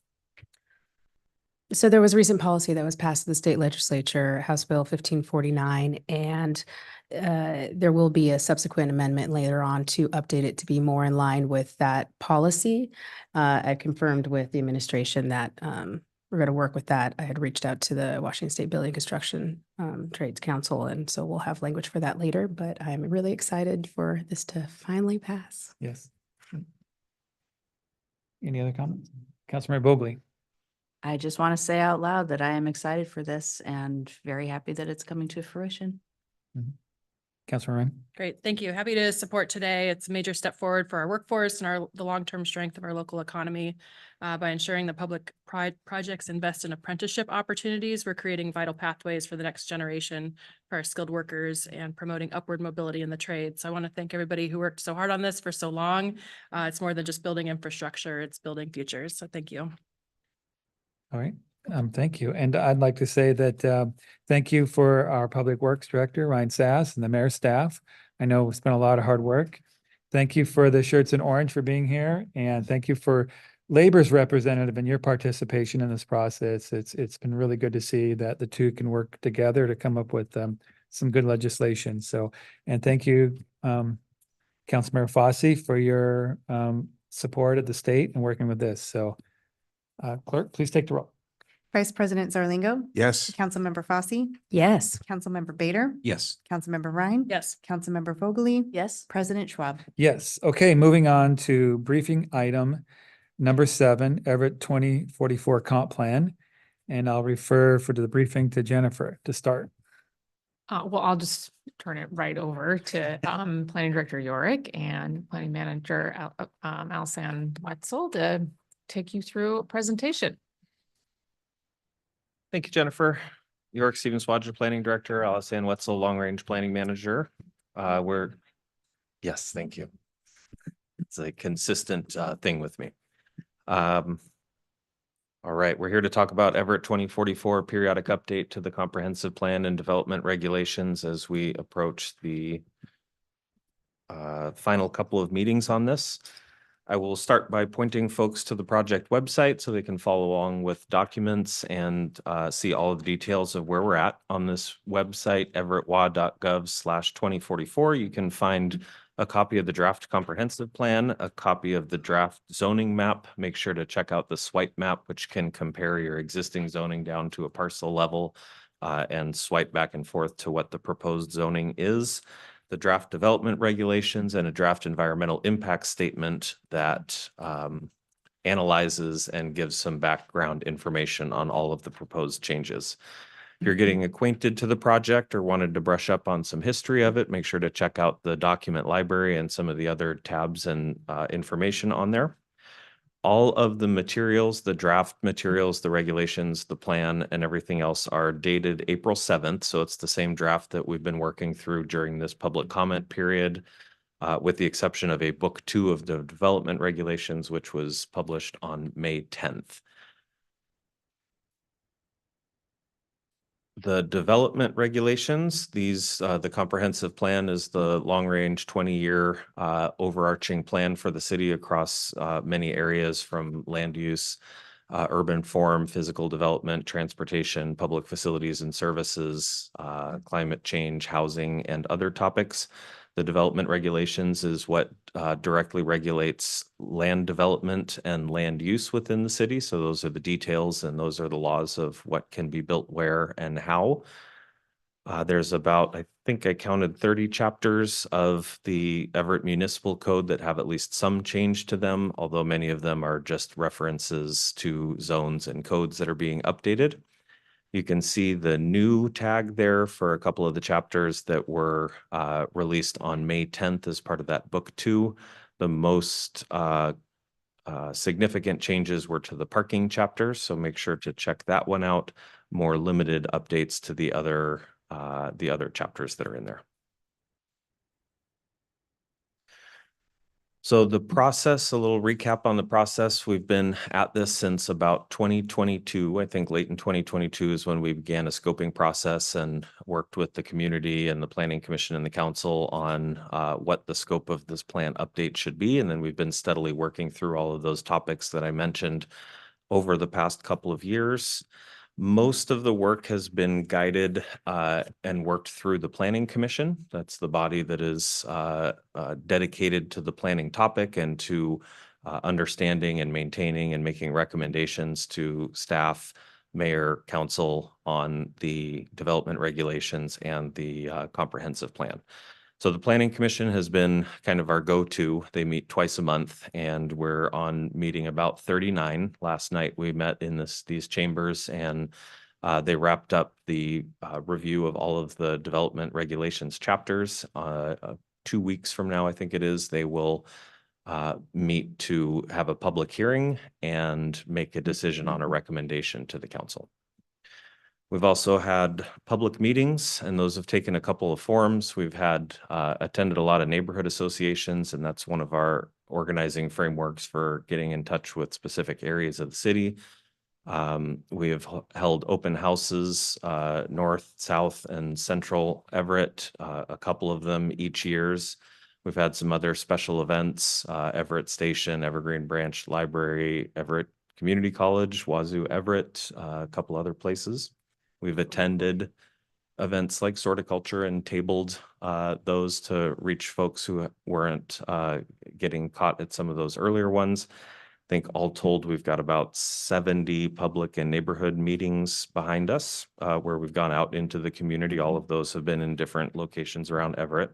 So there was recent policy that was passed in the state legislature, House Bill 1549, and there will be a subsequent amendment later on to update it to be more in line with that policy. I confirmed with the administration that we're going to work with that. I had reached out to the Washington State Building Construction Trades Council, and so we'll have language for that later, but I'm really excited for this to finally pass. Yes. Any other comments? Councilmember Bogley? I just want to say out loud that I am excited for this and very happy that it's coming to fruition. Councilmember Ryan? Great, thank you. Happy to support today. It's a major step forward for our workforce and the long-term strength of our local economy. By ensuring that public projects invest in apprenticeship opportunities, we're creating vital pathways for the next generation for our skilled workers and promoting upward mobility in the trade. So I want to thank everybody who worked so hard on this for so long. It's more than just building infrastructure, it's building futures. So thank you. All right, thank you. And I'd like to say that thank you for our Public Works Director, Ryan Sass, and the mayor's staff. I know we spent a lot of hard work. Thank you for the shirts in orange for being here, and thank you for Labor's representative and your participation in this process. It's been really good to see that the two can work together to come up with some good legislation. So, and thank you, Councilmember Fossey, for your support of the state and working with this. So, Clerk, please take the roll. Vice President Zarlingo. Yes. Councilmember Fossey, Yes. Councilmember Bader, Yes. Councilmember Ryan. Yes. Councilmember Vogely, Yes. President Schwab. Yes. Okay, moving on to briefing item number 7, Everett 2044 comp plan. And I'll refer for the briefing to Jennifer to start. Well, I'll just turn it right over to Planning Director Yorick and Planning Manager Alsan Wetzel to take you through a presentation. Thank you, Jennifer. York Stevens Wadger, Planning Director, Alsan Wetzel, Long Range Planning Manager. Yes, thank you. It's a consistent thing with me. All right, we're here to talk about Everett 2044 periodic update to the comprehensive plan and development regulations as we approach the final couple of meetings on this. I will start by pointing folks to the project website so they can follow along with documents and see all of the details of where we're at on this website, everettwa.gov/2044. You can find a copy of the draft comprehensive plan, a copy of the draft zoning map. Make sure to check out the swipe map, which can compare your existing zoning down to a parcel level and swipe back and forth to what the proposed zoning is. The draft development regulations and a draft environmental impact statement that analyzes and gives some background information on all of the proposed changes. If you're getting acquainted to the project or wanted to brush up on some history of it, make sure to check out the document library and some of the other tabs and information on there. All of the materials, the draft materials, the regulations, the plan, and everything else are dated April 7th. So it's the same draft that we've been working through during this public comment period, with the exception of a book 2 of the development regulations, which was published on May 10th. The development regulations, the comprehensive plan is the long-range 20-year overarching plan for the city across many areas from land use, urban form, physical development, transportation, public facilities and services, climate change, housing, and other topics. The development regulations is what directly regulates land development and land use within the city. So those are the details and those are the laws of what can be built where and how. There's about, I think I counted 30 chapters of the Everett Municipal Code that have at least some change to them, although many of them are just references to zones and codes that are being updated. You can see the new tag there for a couple of the chapters that were released on May 10th as part of that book 2. The most significant changes were to the parking chapters, so make sure to check that one out. More limited updates to the other chapters that are in there. So the process, a little recap on the process. We've been at this since about 2022. I think late in 2022 is when we began a scoping process and worked with the community and the Planning Commission and the council on what the scope of this plan update should be. And then we've been steadily working through all of those topics that I mentioned over the past couple of years. Most of the work has been guided and worked through the Planning Commission. That's the body that is dedicated to the planning topic and to understanding and maintaining and making recommendations to staff, mayor, council on the development regulations and the comprehensive plan. So the Planning Commission has been kind of our go-to. They meet twice a month, and we're on meeting about 39. Last night, we met in these chambers, and they wrapped up the review of all of the development regulations chapters. 2 weeks from now, I think it is, they will meet to have a public hearing and make a decision on a recommendation to the council. We've also had public meetings, and those have taken a couple of forms. We've had attended a lot of neighborhood associations, and that's one of our organizing frameworks for getting in touch with specific areas of the city. We have held open houses north, south, and central Everett, a couple of them each years. We've had some other special events, Everett Station, Evergreen Branch Library, Everett Community College, Wazoo Everett, a couple other places. We've attended events like Sorticulture and tabled those to reach folks who weren't getting caught at some of those earlier ones. I think all told, we've got about 70 public and neighborhood meetings behind us where we've gone out into the community. All of those have been in different locations around Everett.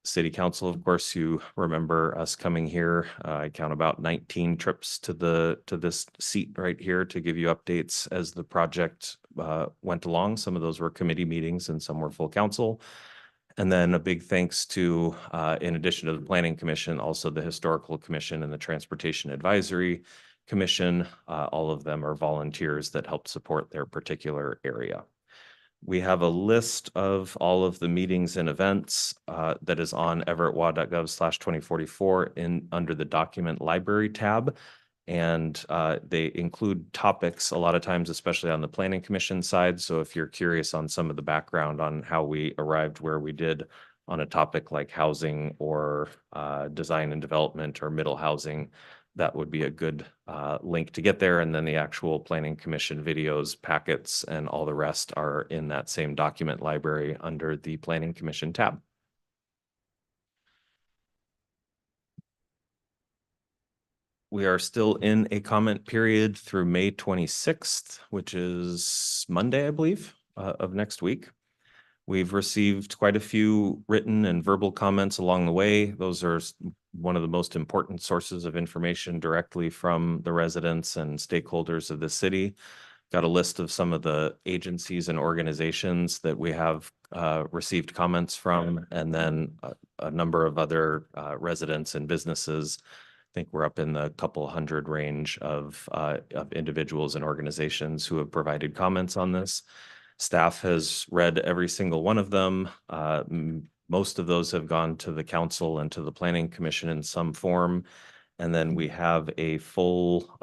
City Council, of course, you remember us coming here. I count about 19 trips to this seat right here to give you updates as the project went along. Some of those were committee meetings and some were full council. And then a big thanks to, in addition to the Planning Commission, also the Historical Commission and the Transportation Advisory Commission. All of them are volunteers that help support their particular area. We have a list of all of the meetings and events that is on everettwa.gov/2044 under the document library tab. And they include topics a lot of times, especially on the Planning Commission side. So if you're curious on some of the background on how we arrived where we did on a topic like housing or design and development or middle housing, that would be a good link to get there. And then the actual Planning Commission videos, packets, and all the rest are in that same document library under the Planning Commission tab. We are still in a comment period through May 26th, which is Monday, I believe, of next week. We've received quite a few written and verbal comments along the way. Those are one of the most important sources of information directly from the residents and stakeholders of the city. Got a list of some of the agencies and organizations that we have received comments from, and then a number of other residents and businesses. I think we're up in the couple hundred range of individuals and organizations who have provided comments on this. Staff has read every single one of them. Most of those have gone to the council and to the Planning Commission in some form. And then we have a full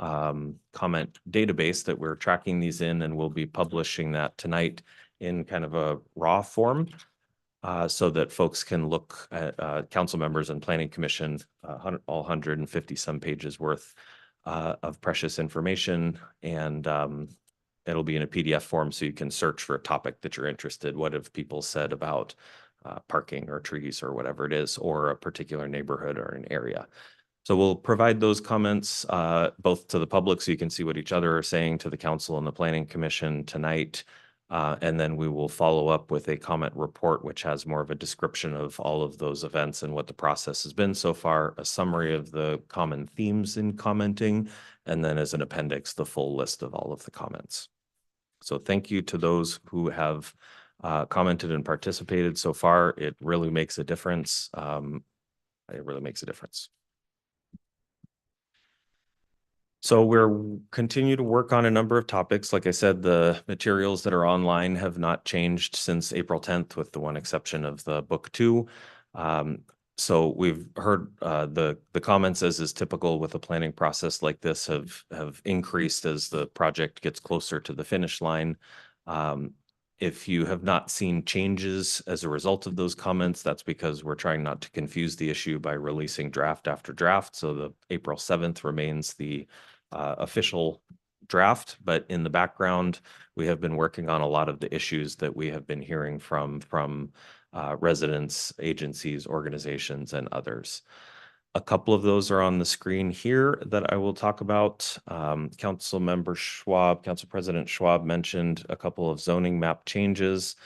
comment database that we're tracking these in, and we'll be publishing that tonight in kind of a raw form so that folks can look at council members and Planning Commission, all 150 some pages worth of precious information. And it'll be in a PDF form so you can search for a topic that you're interested. What have people said about parking or trees or whatever it is, or a particular neighborhood or an area? So we'll provide those comments both to the public so you can see what each other are saying, to the council and the Planning Commission tonight. And then we will follow up with a comment report, which has more of a description of all of those events and what the process has been so far, a summary of the common themes in commenting, and then as an appendix, the full list of all of the comments. So thank you to those who have commented and participated so far. It really makes a difference. It really makes a difference. So we're continue to work on a number of topics. Like I said, the materials that are online have not changed since April 10th, with the one exception of the book 2. So we've heard the comments, as is typical with a planning process like this, have increased as the project gets closer to the finish line. If you have not seen changes as a result of those comments, that's because we're trying not to confuse the issue by releasing draft after draft. So the April 7th remains the official draft, but in the background, we have been working on a lot of the issues that we have been hearing from residents, agencies, organizations, and others. A couple of those are on the screen here that I will talk about. Council President Schwab mentioned a couple of zoning map changes.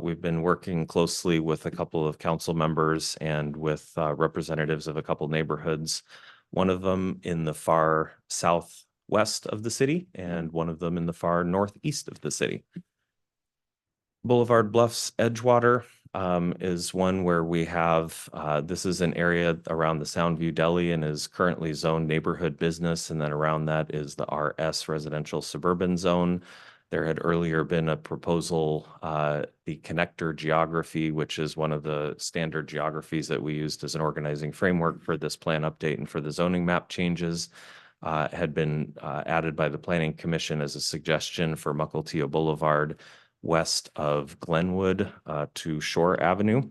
We've been working closely with a couple of council members and with representatives of a couple neighborhoods. One of them in the far southwest of the city and one of them in the far northeast of the city. Boulevard Bluffs, Edgewater is one where we have, this is an area around the Soundview Deli and is currently zoned neighborhood business. And then around that is the RS residential suburban zone. There had earlier been a proposal, the connector geography, which is one of the standard geographies that we used as an organizing framework for this plan update and for the zoning map changes, had been added by the Planning Commission as a suggestion for Mukilteo Boulevard west of Glenwood to Shore Avenue.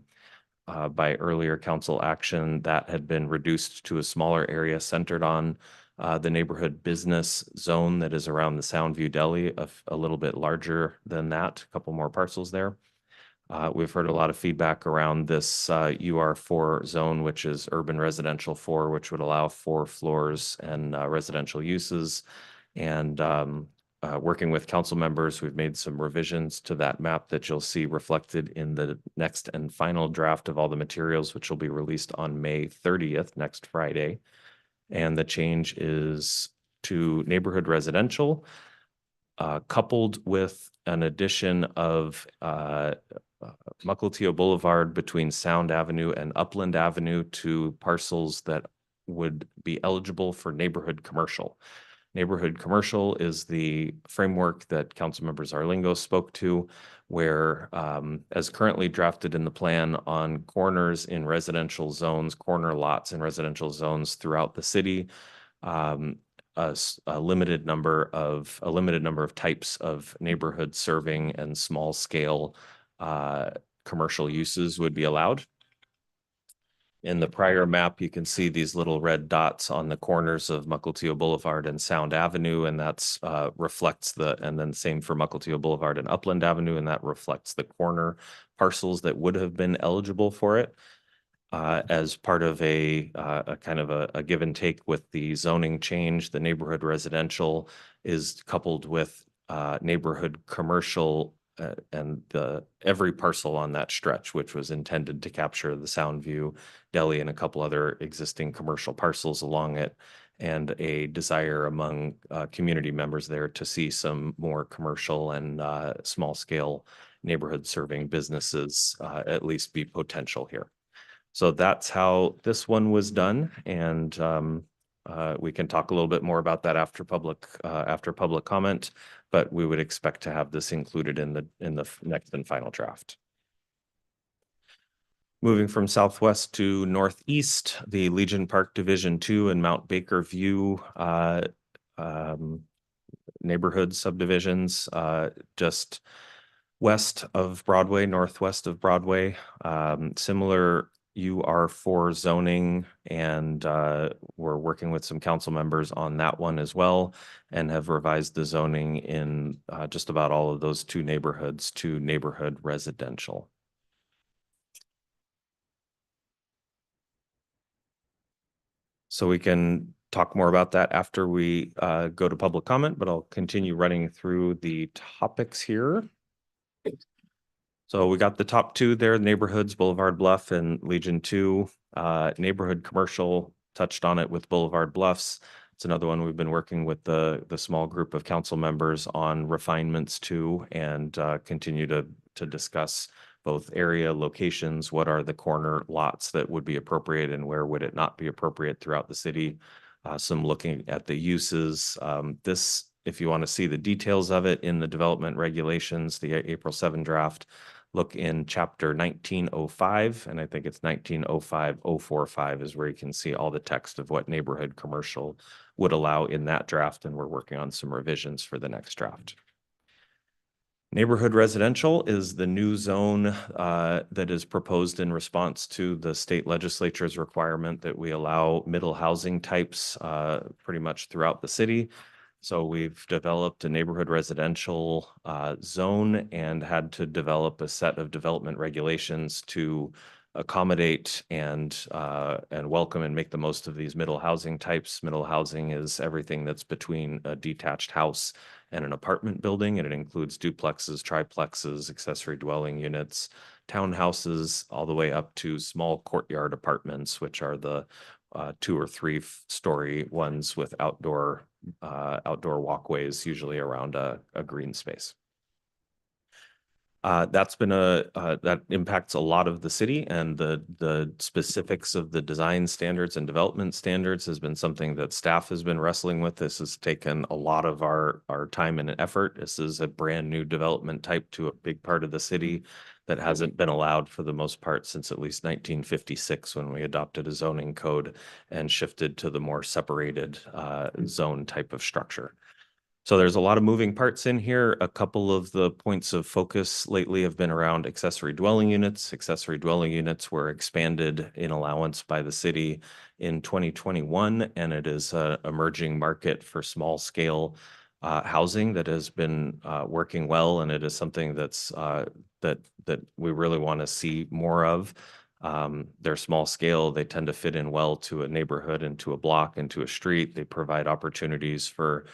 By earlier council action, that had been reduced to a smaller area centered on the neighborhood business zone that is around the Soundview Deli, a little bit larger than that, a couple more parcels there. We've heard a lot of feedback around this UR4 zone, which is urban residential 4, which would allow 4 floors and residential uses. And working with council members, we've made some revisions to that map that you'll see reflected in the next and final draft of all the materials, which will be released on May 30th, next Friday. And the change is to neighborhood residential, coupled with an addition of Mukilteo Boulevard between Sound Avenue and Upland Avenue to parcels that would be eligible for neighborhood commercial. Neighborhood commercial is the framework that Councilmember Zarlingo spoke to, where as currently drafted in the plan on corners in residential zones, corner lots in residential zones throughout the city, a limited number of types of neighborhood serving and small scale commercial uses would be allowed. In the prior map, you can see these little red dots on the corners of Mukilteo Boulevard and Sound Avenue, and that's reflects and then same for Mukilteo Boulevard and Upland Avenue, and that reflects the corner parcels that would have been eligible for it. As part of a kind of a give and take with the zoning change, the neighborhood residential is coupled with neighborhood commercial and every parcel on that stretch, which was intended to capture the Soundview Deli and a couple other existing commercial parcels along it, and a desire among community members there to see some more commercial and small scale neighborhood serving businesses at least be potential here. So that's how this one was done, and we can talk a little bit more about that after public comment, but we would expect to have this included in the next and final draft. Moving from southwest to northeast, the Legion Park Division 2 and Mount Baker View neighborhood subdivisions just west of Broadway, northwest of Broadway, similar UR4 zoning, and we're working with some council members on that one as well, and have revised the zoning in just about all of those 2 neighborhoods to neighborhood residential. So we can talk more about that after we go to public comment, but I'll continue running through the topics here. So we got the top 2 there, neighborhoods, Boulevard Bluff and Legion 2. Neighborhood commercial, touched on it with Boulevard Bluffs. It's another one we've been working with the small group of council members on refinements to, and continue to discuss both area locations, what are the corner lots that would be appropriate and where would it not be appropriate throughout the city. Some looking at the uses. This, if you want to see the details of it in the development regulations, the April 7 draft, look in chapter 1905, and I think it's 1905-045 is where you can see all the text of what neighborhood commercial would allow in that draft, and we're working on some revisions for the next draft. Neighborhood residential is the new zone that is proposed in response to the state legislature's requirement that we allow middle housing types pretty much throughout the city. So we've developed a neighborhood residential zone and had to develop a set of development regulations to accommodate and welcome and make the most of these middle housing types. Middle housing is everything that's between a detached house and an apartment building, and it includes duplexes, triplexes, accessory dwelling units, townhouses, all the way up to small courtyard apartments, which are the 2 or 3 story ones with outdoor walkways, usually around a green space. That's been that impacts a lot of the city, and the specifics of the design standards and development standards has been something that staff has been wrestling with. This has taken a lot of our time and effort. This is a brand new development type to a big part of the city that hasn't been allowed for the most part since at least 1956, when we adopted a zoning code and shifted to the more separated zone type of structure. So there's a lot of moving parts in here. A couple of the points of focus lately have been around accessory dwelling units. Accessory dwelling units were expanded in allowance by the city in 2021, and it is an emerging market for small scale housing that has been working well, and it is something that's that we really want to see more of. They're small scale. They tend to fit in well to a neighborhood and to a block and to a street. They provide opportunities for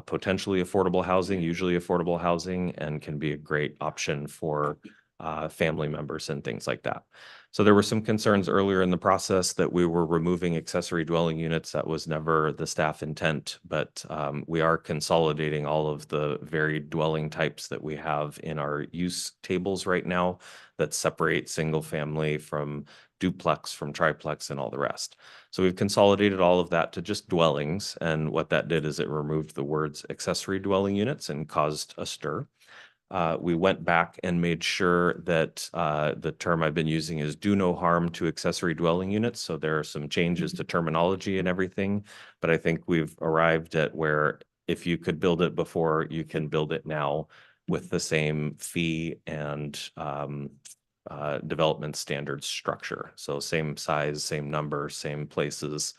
potentially affordable housing, usually affordable housing, and can be a great option for family members and things like that. So there were some concerns earlier in the process that we were removing accessory dwelling units. That was never the staff intent, but we are consolidating all of the varied dwelling types that we have in our use tables right now that separate single family from duplex, from triplex, and all the rest. So we've consolidated all of that to just dwellings. And what that did is it removed the words accessory dwelling units and caused a stir. We went back and made sure that the term I've been using is do no harm to accessory dwelling units. So there are some changes to terminology and everything, but I think we've arrived at where if you could build it before, you can build it now with the same fee and development standards structure. So same size, same number, same places.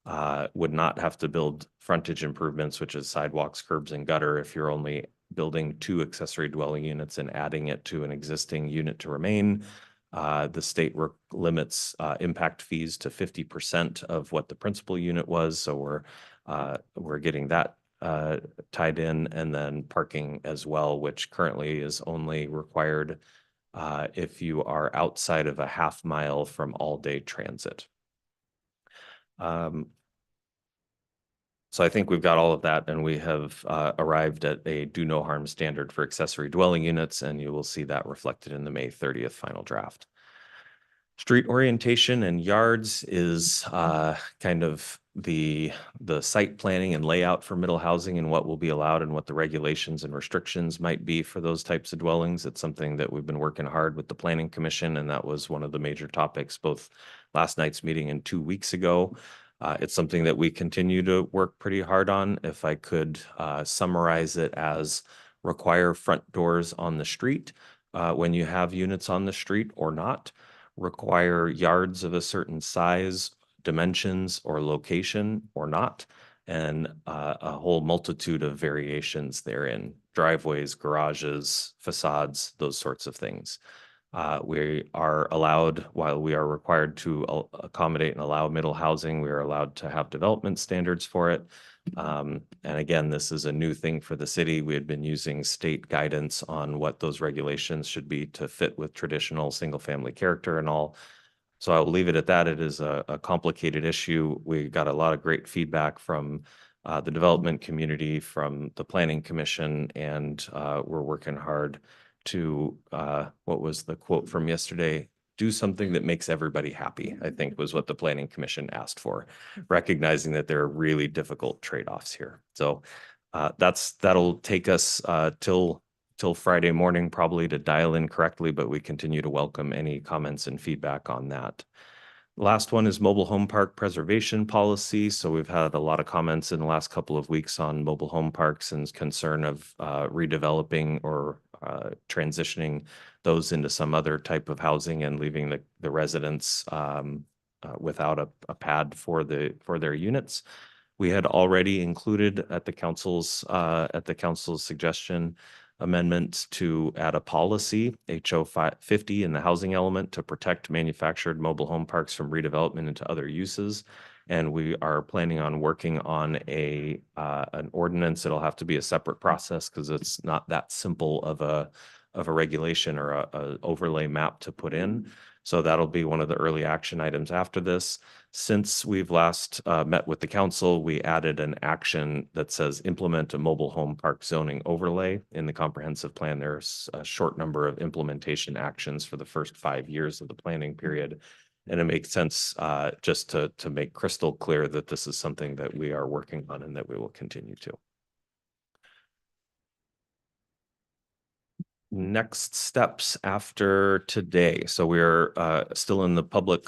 Would not have to build frontage improvements, which is sidewalks, curbs, and gutter, if you're only building 2 accessory dwelling units and adding it to an existing unit to remain. The state limits impact fees to 50% of what the principal unit was. So we're getting that tied in, and then parking as well, which currently is only required if you are outside of a half mile from all-day transit. So I think we've got all of that, and we have arrived at a do no harm standard for accessory dwelling units, and you will see that reflected in the May 30th final draft. Street orientation and yards is kind of the site planning and layout for middle housing and what will be allowed and what the regulations and restrictions might be for those types of dwellings. It's something that we've been working hard with the Planning Commission, and that was one of the major topics both last night's meeting and 2 weeks ago. It's something that we continue to work pretty hard on. If I could summarize it as require front doors on the street when you have units on the street or not, require yards of a certain size, dimensions, or location or not, and a whole multitude of variations therein, driveways, garages, facades, those sorts of things. We are allowed, while we are required to accommodate and allow middle housing, we are allowed to have development standards for it. And again, this is a new thing for the city. We had been using state guidance on what those regulations should be to fit with traditional single-family character and all. So I'll leave it at that. It is a complicated issue. We got a lot of great feedback from the development community, from the Planning Commission, and we're working hard to, what was the quote from yesterday? Do something that makes everybody happy, I think was what the Planning Commission asked for, recognizing that there are really difficult trade-offs here. So that'll take us till Friday morning probably to dial in correctly, but we continue to welcome any comments and feedback on that. Last one is mobile home park preservation policy. So we've had a lot of comments in the last couple of weeks on mobile home parks and concern of redeveloping or transitioning those into some other type of housing and leaving the residents without a pad for their units. We had already included at the council's suggestion amendment to add a policy, HO 50, in the housing element to protect manufactured mobile home parks from redevelopment into other uses. And we are planning on working on an ordinance. It'll have to be a separate process because it's not that simple of a regulation or a overlay map to put in. So that'll be one of the early action items after this. Since we've last met with the council, we added an action that says implement a mobile home park zoning overlay in the comprehensive plan. There's a short number of implementation actions for the first 5 years of the planning period. And it makes sense just to make crystal clear that this is something that we are working on and that we will continue to. Next steps after today. So we're still in the public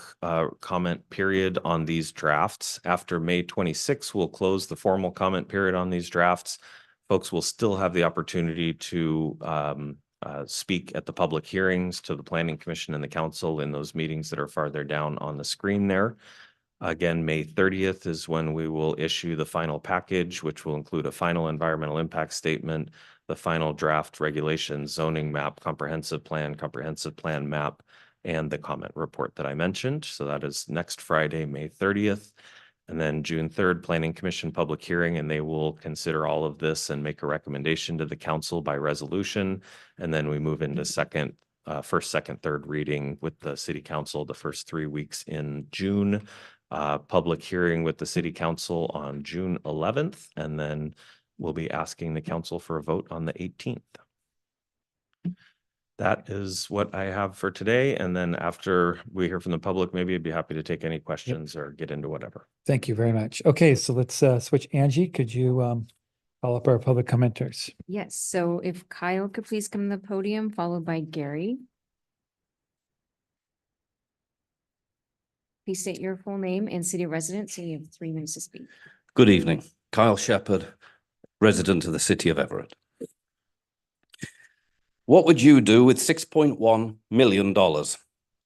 comment period on these drafts. After May 26th, we'll close the formal comment period on these drafts. Folks will still have the opportunity to speak at the public hearings to the Planning Commission and the council in those meetings that are farther down on the screen there. Again, May 30th is when we will issue the final package, which will include a final environmental impact statement, the final draft regulations, zoning map, comprehensive plan map, and the comment report that I mentioned. So that is next Friday, May 30th. And then June 3rd, Planning Commission public hearing, and they will consider all of this and make a recommendation to the council by resolution. And then we move into first, second, third reading with the city council the first 3 weeks in June. Public hearing with the city council on June 11th, and then we'll be asking the council for a vote on the 18th. That is what I have for today. And then after we hear from the public, maybe I'd be happy to take any questions or get into whatever. Thank you very much. Okay, so let's switch. Angie, could you call up our public commenters? Yes, so if Kyle could please come to the podium, followed by Gary. Please state your full name and city of residence, and you have 3 minutes to speak. Good evening. Kyle Shepherd, resident of the city of Everett. What would you do with $6.1 million?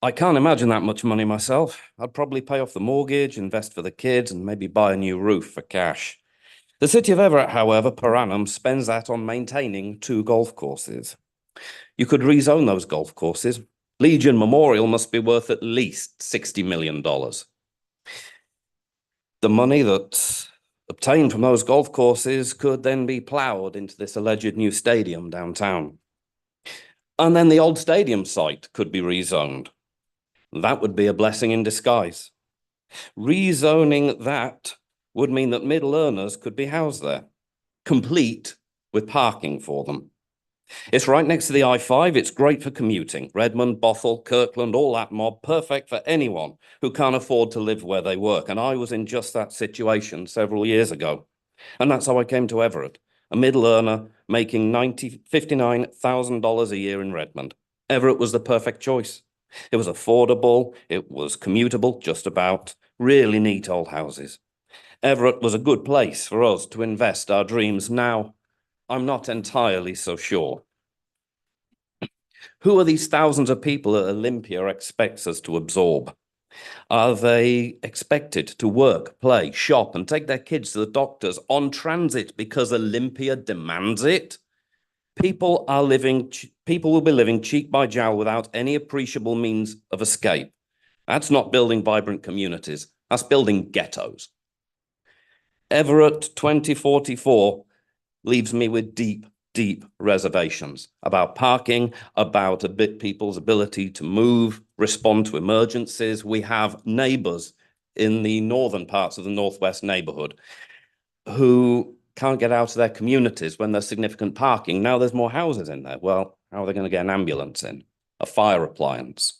I can't imagine that much money myself. I'd probably pay off the mortgage, invest for the kids, and maybe buy a new roof for cash. The city of Everett, however, per annum spends that on maintaining 2 golf courses. You could rezone those golf courses. Legion Memorial must be worth at least $60 million. The money that's obtained from those golf courses could then be ploughed into this alleged new stadium downtown. And then the old stadium site could be rezoned. That would be a blessing in disguise. Rezoning that would mean that middle earners could be housed there, complete with parking for them. It's right next to the I-5. It's great for commuting. Redmond, Bothell, Kirkland, all that mob, perfect for anyone who can't afford to live where they work. And I was in just that situation several years ago. And that's how I came to Everett, a middle earner making $59,000 a year in Redmond. Everett was the perfect choice. It was affordable. It was commutable, just about. Really neat old houses. Everett was a good place for us to invest our dreams. Now, I'm not entirely so sure. Who are these thousands of people that Olympia expects us to absorb? Are they expected to work, play, shop, and take their kids to the doctors on transit because Olympia demands it? People will be living cheek by jowl without any appreciable means of escape. That's not building vibrant communities. That's building ghettos. Everett 2044 leaves me with deep, deep reservations about parking, about people's ability to move, respond to emergencies. We have neighbors in the northern parts of the Northwest neighborhood who can't get out of their communities when there's significant parking. Now there's more houses in there. Well, how are they going to get an ambulance in? A fire appliance?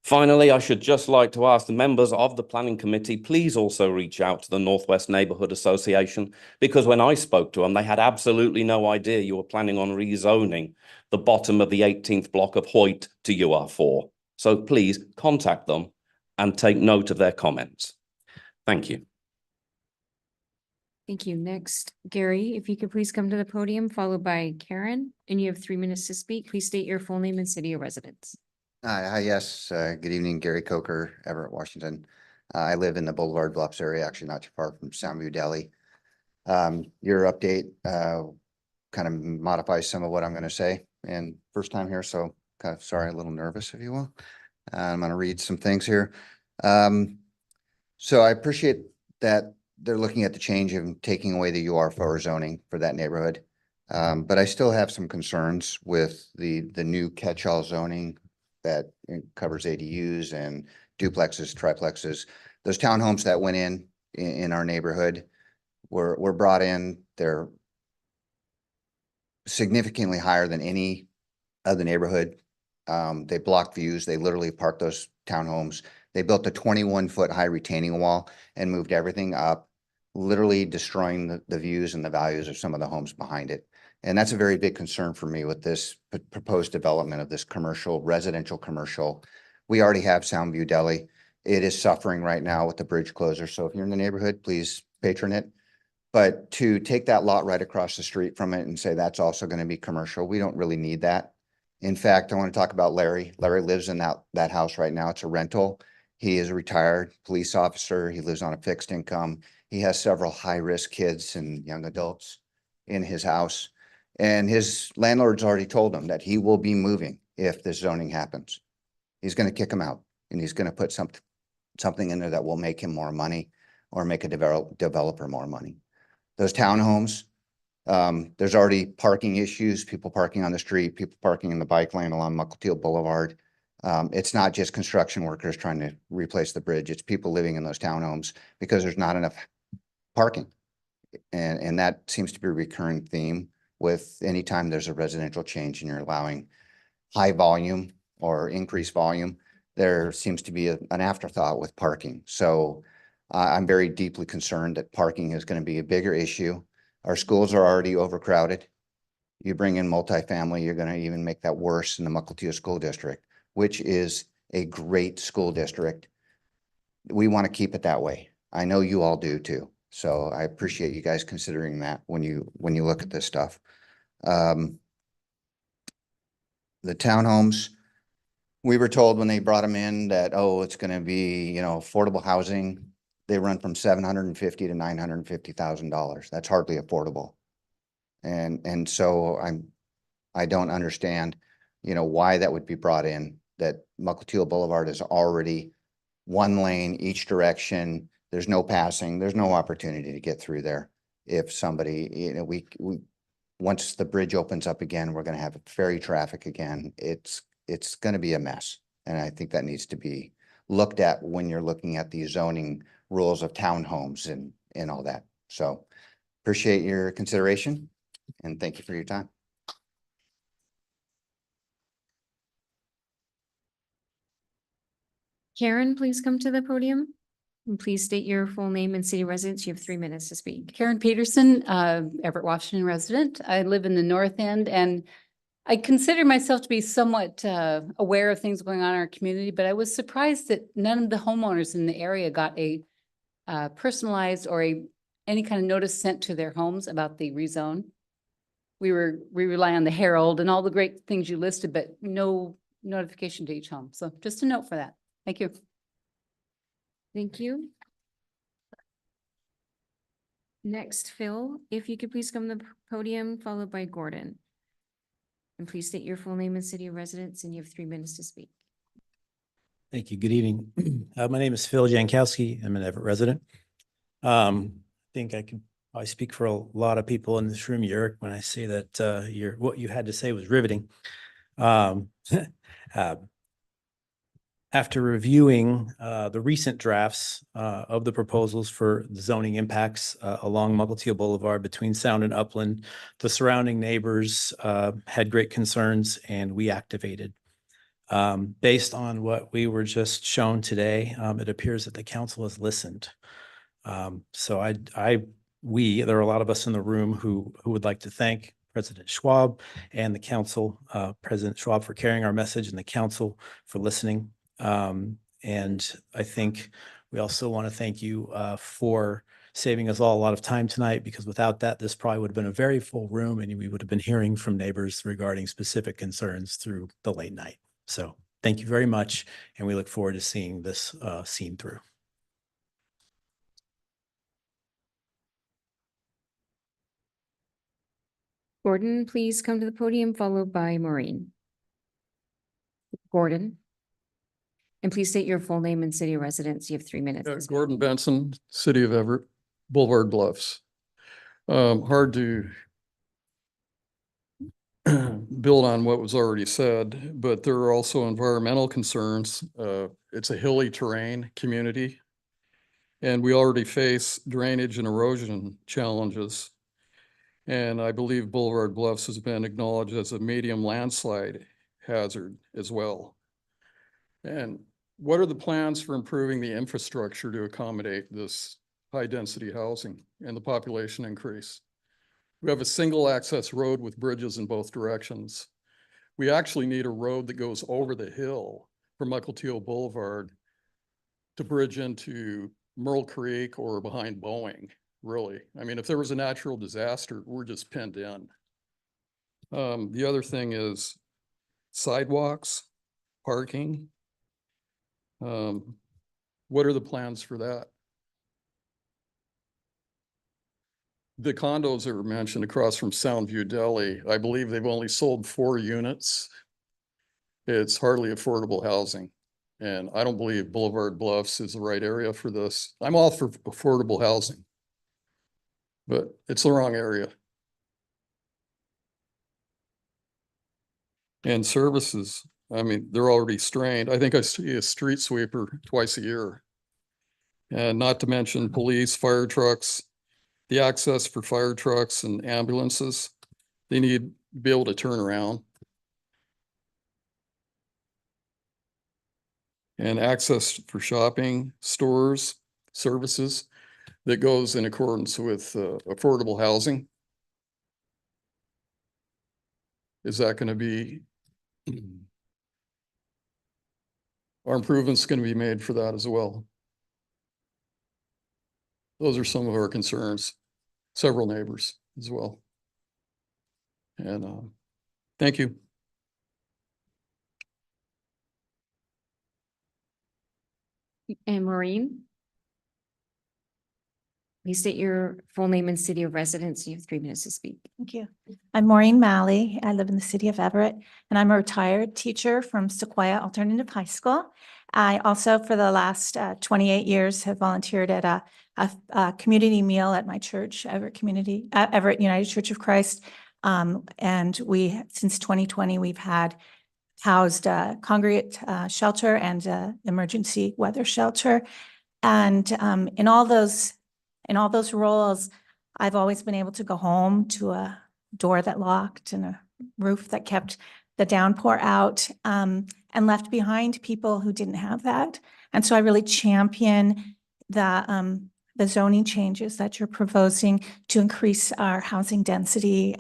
Finally, I should just like to ask the members of the Planning Committee, please also reach out to the Northwest Neighborhood Association, because when I spoke to them, they had absolutely no idea you were planning on rezoning the bottom of the 18th block of Hoyt to UR4. So please contact them and take note of their comments. Thank you. Thank you. Next, Gary, if you could please come to the podium, followed by Karen, and you have 3 minutes to speak. Please state your full name and city of residence. Hi, yes, good evening, Gary Coker, Everett, Washington. I live in the Boulevard Bluffs area, actually not too far from Soundview Deli. Your update kind of modifies some of what I'm going to say, and first time here, so kind of sorry, a little nervous, if you will. I'm going to read some things here. So I appreciate that they're looking at the change of taking away the UR4 zoning for that neighborhood. But I still have some concerns with the new catch-all zoning that covers ADUs and duplexes, triplexes. Those townhomes that went in our neighborhood were brought in. They're significantly higher than any other neighborhood. They blocked views. They literally parked those townhomes. They built a 21-foot high retaining wall and moved everything up, literally destroying the views and the values of some of the homes behind it. And that's a very big concern for me with this proposed development of this residential commercial. We already have Soundview Deli. It is suffering right now with the bridge closure. So if you're in the neighborhood, please patron it. But to take that lot right across the street from it and say that's also going to be commercial, we don't really need that. In fact, I want to talk about Larry. Larry lives in that house right now. It's a rental. He is a retired police officer. He lives on a fixed income. He has several high-risk kids and young adults in his house. And his landlord's already told him that he will be moving if this zoning happens. He's going to kick him out, and he's going to put something in there that will make him more money or make a developer more money. Those townhomes, there's already parking issues, people parking on the street, people parking in the bike lane along Mukilteo Boulevard. It's not just construction workers trying to replace the bridge. It's people living in those townhomes because there's not enough parking. And that seems to be a recurring theme with anytime there's a residential change and you're allowing high volume or increased volume, there seems to be an afterthought with parking. So I'm very deeply concerned that parking is going to be a bigger issue. Our schools are already overcrowded. You bring in multifamily, you're going to even make that worse in the Mukilteo School District, which is a great school district. We want to keep it that way. I know you all do too. So I appreciate you guys considering that when you look at this stuff. The townhomes, we were told when they brought them in that, oh, it's going to be, affordable housing. They run from $750,000 to $950,000. That's hardly affordable. And so I don't understand, why that would be brought in, that Mukilteo Boulevard is already one lane each direction. There's no passing, there's no opportunity to get through there. If somebody, once the bridge opens up again, we're going to have ferry traffic again. It's going to be a mess. And I think that needs to be looked at when you're looking at the zoning rules of townhomes and all that. So appreciate your consideration and thank you for your time. Karen, please come to the podium. And please state your full name and city residence. You have 3 minutes to speak. Karen Peterson, Everett, Washington resident. I live in the north end and I consider myself to be somewhat aware of things going on in our community, but I was surprised that none of the homeowners in the area got a personalized or any kind of notice sent to their homes about the rezone. We rely on the Herald and all the great things you listed, but no notification to each home. So just a note for that. Thank you. Thank you. Next, Phil, if you could please come to the podium, followed by Gordon. And please state your full name and city of residence, and you have 3 minutes to speak. Thank you. Good evening. My name is Phil Jankowski. I'm an Everett resident. I think I can probably speak for a lot of people in this room, Yurick, when I say that what you had to say was riveting. After reviewing the recent drafts of the proposals for the zoning impacts along Mukilteo Boulevard between Sound and Upland, the surrounding neighbors had great concerns and we activated. Based on what we were just shown today, it appears that the council has listened. So there are a lot of us in the room who would like to thank President Schwab and the council, President Schwab for carrying our message and the council for listening. And I think we also want to thank you for saving us all a lot of time tonight, because without that, this probably would have been a very full room and we would have been hearing from neighbors regarding specific concerns through the late night. So thank you very much, and we look forward to seeing this seen through. Gordon, please come to the podium, followed by Maureen. Gordon. And please state your full name and city of residence. You have 3 minutes. to speak. Gordon Benson, City of Everett, Boulevard Bluffs. Hard to build on what was already said, but there are also environmental concerns. It's a hilly terrain community, and we already face drainage and erosion challenges. And I believe Boulevard Bluffs has been acknowledged as a medium landslide hazard as well. And what are the plans for improving the infrastructure to accommodate this high-density housing and the population increase? We have a single access road with bridges in both directions. We actually need a road that goes over the hill from Michael Teal Boulevard to bridge into Merle Creek or behind Boeing, really. I mean, if there was a natural disaster, we're just pinned in. The other thing is sidewalks, parking. What are the plans for that? The condos that were mentioned across from Soundview Deli, I believe they've only sold 4 units. It's hardly affordable housing. And I don't believe Boulevard Bluffs is the right area for this. I'm all for affordable housing, but it's the wrong area. And services, I mean, they're already strained. I think I see a street sweeper twice a year. And not to mention police, fire trucks, the access for fire trucks and ambulances. They need to be able to turn around. And access for shopping, stores, services that goes in accordance with affordable housing. Is that going to be, are improvements going to be made for that as well? Those are some of our concerns, several neighbors as well. And thank you. And Maureen. Please state your full name and city of residence. You have 3 minutes to speak. Thank you. I'm Maureen Malley. I live in the city of Everett, and I'm a retired teacher from Sequoia Alternative High School. I also, for the last 28 years, have volunteered at a community meal at my church, Everett United Church of Christ. And we, since 2020, we've had housed a congregate shelter and emergency weather shelter. And in all those roles, I've always been able to go home to a door that locked and a roof that kept the downpour out, and left behind people who didn't have that. And so I really champion the zoning changes that you're proposing to increase our housing density.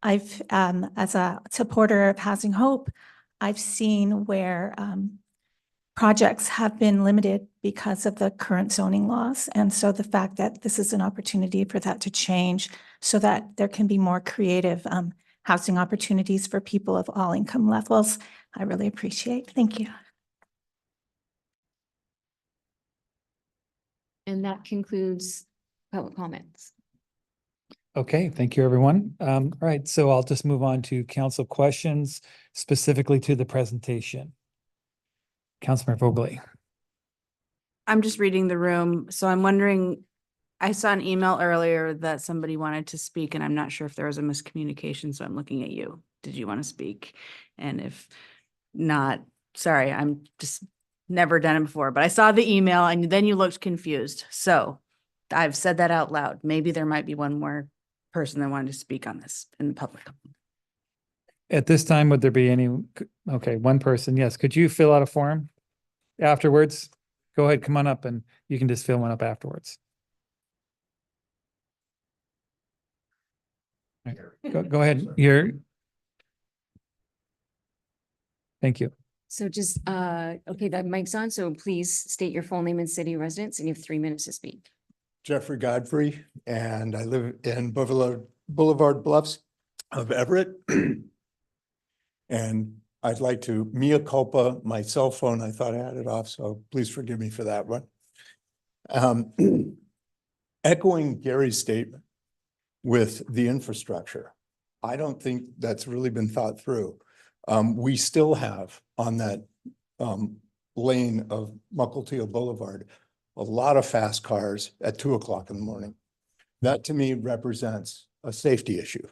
I've, as a supporter of Housing Hope, I've seen where projects have been limited because of the current zoning laws. And so the fact that this is an opportunity for that to change so that there can be more creative housing opportunities for people of all income levels, I really appreciate. Thank you. And that concludes public comments. Okay, thank you, everyone. All right, so I'll just move on to council questions specifically to the presentation. Councilmember Vogely. I'm just reading the room, so I'm wondering, I saw an email earlier that somebody wanted to speak, and I'm not sure if there was a miscommunication, so I'm looking at you. Did you want to speak? And if not, sorry, I'm just never done it before, but I saw the email and then you looked confused. So I've said that out loud. Maybe there might be one more person that wanted to speak on this in the public. At this time, would there be any, okay, one person, yes. Could you fill out a form afterwards? Go ahead, come on up and you can just fill one up afterwards. Go ahead, thank you. So just, okay, that mic's on, so please state your full name and city of residence, and you have 3 minutes to speak. Jeffrey Godfrey, and I live in Boulevard Bluffs of Everett. And I'd like to mea culpa my cell phone. I thought I had it off, so please forgive me for that one. Echoing Gary's statement with the infrastructure, I don't think that's really been thought through. We still have on that lane of Mukilteo Boulevard a lot of fast cars at 2 o'clock in the morning. That to me represents a safety issue.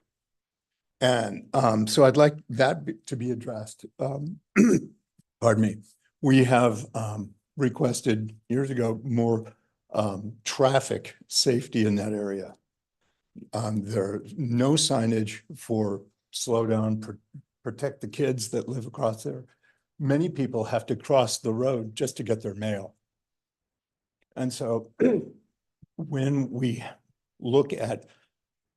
And so I'd like that to be addressed. Pardon me. We have requested years ago more traffic safety in that area. There's no signage for slow down, protect the kids that live across there. Many people have to cross the road just to get their mail. And so when we look at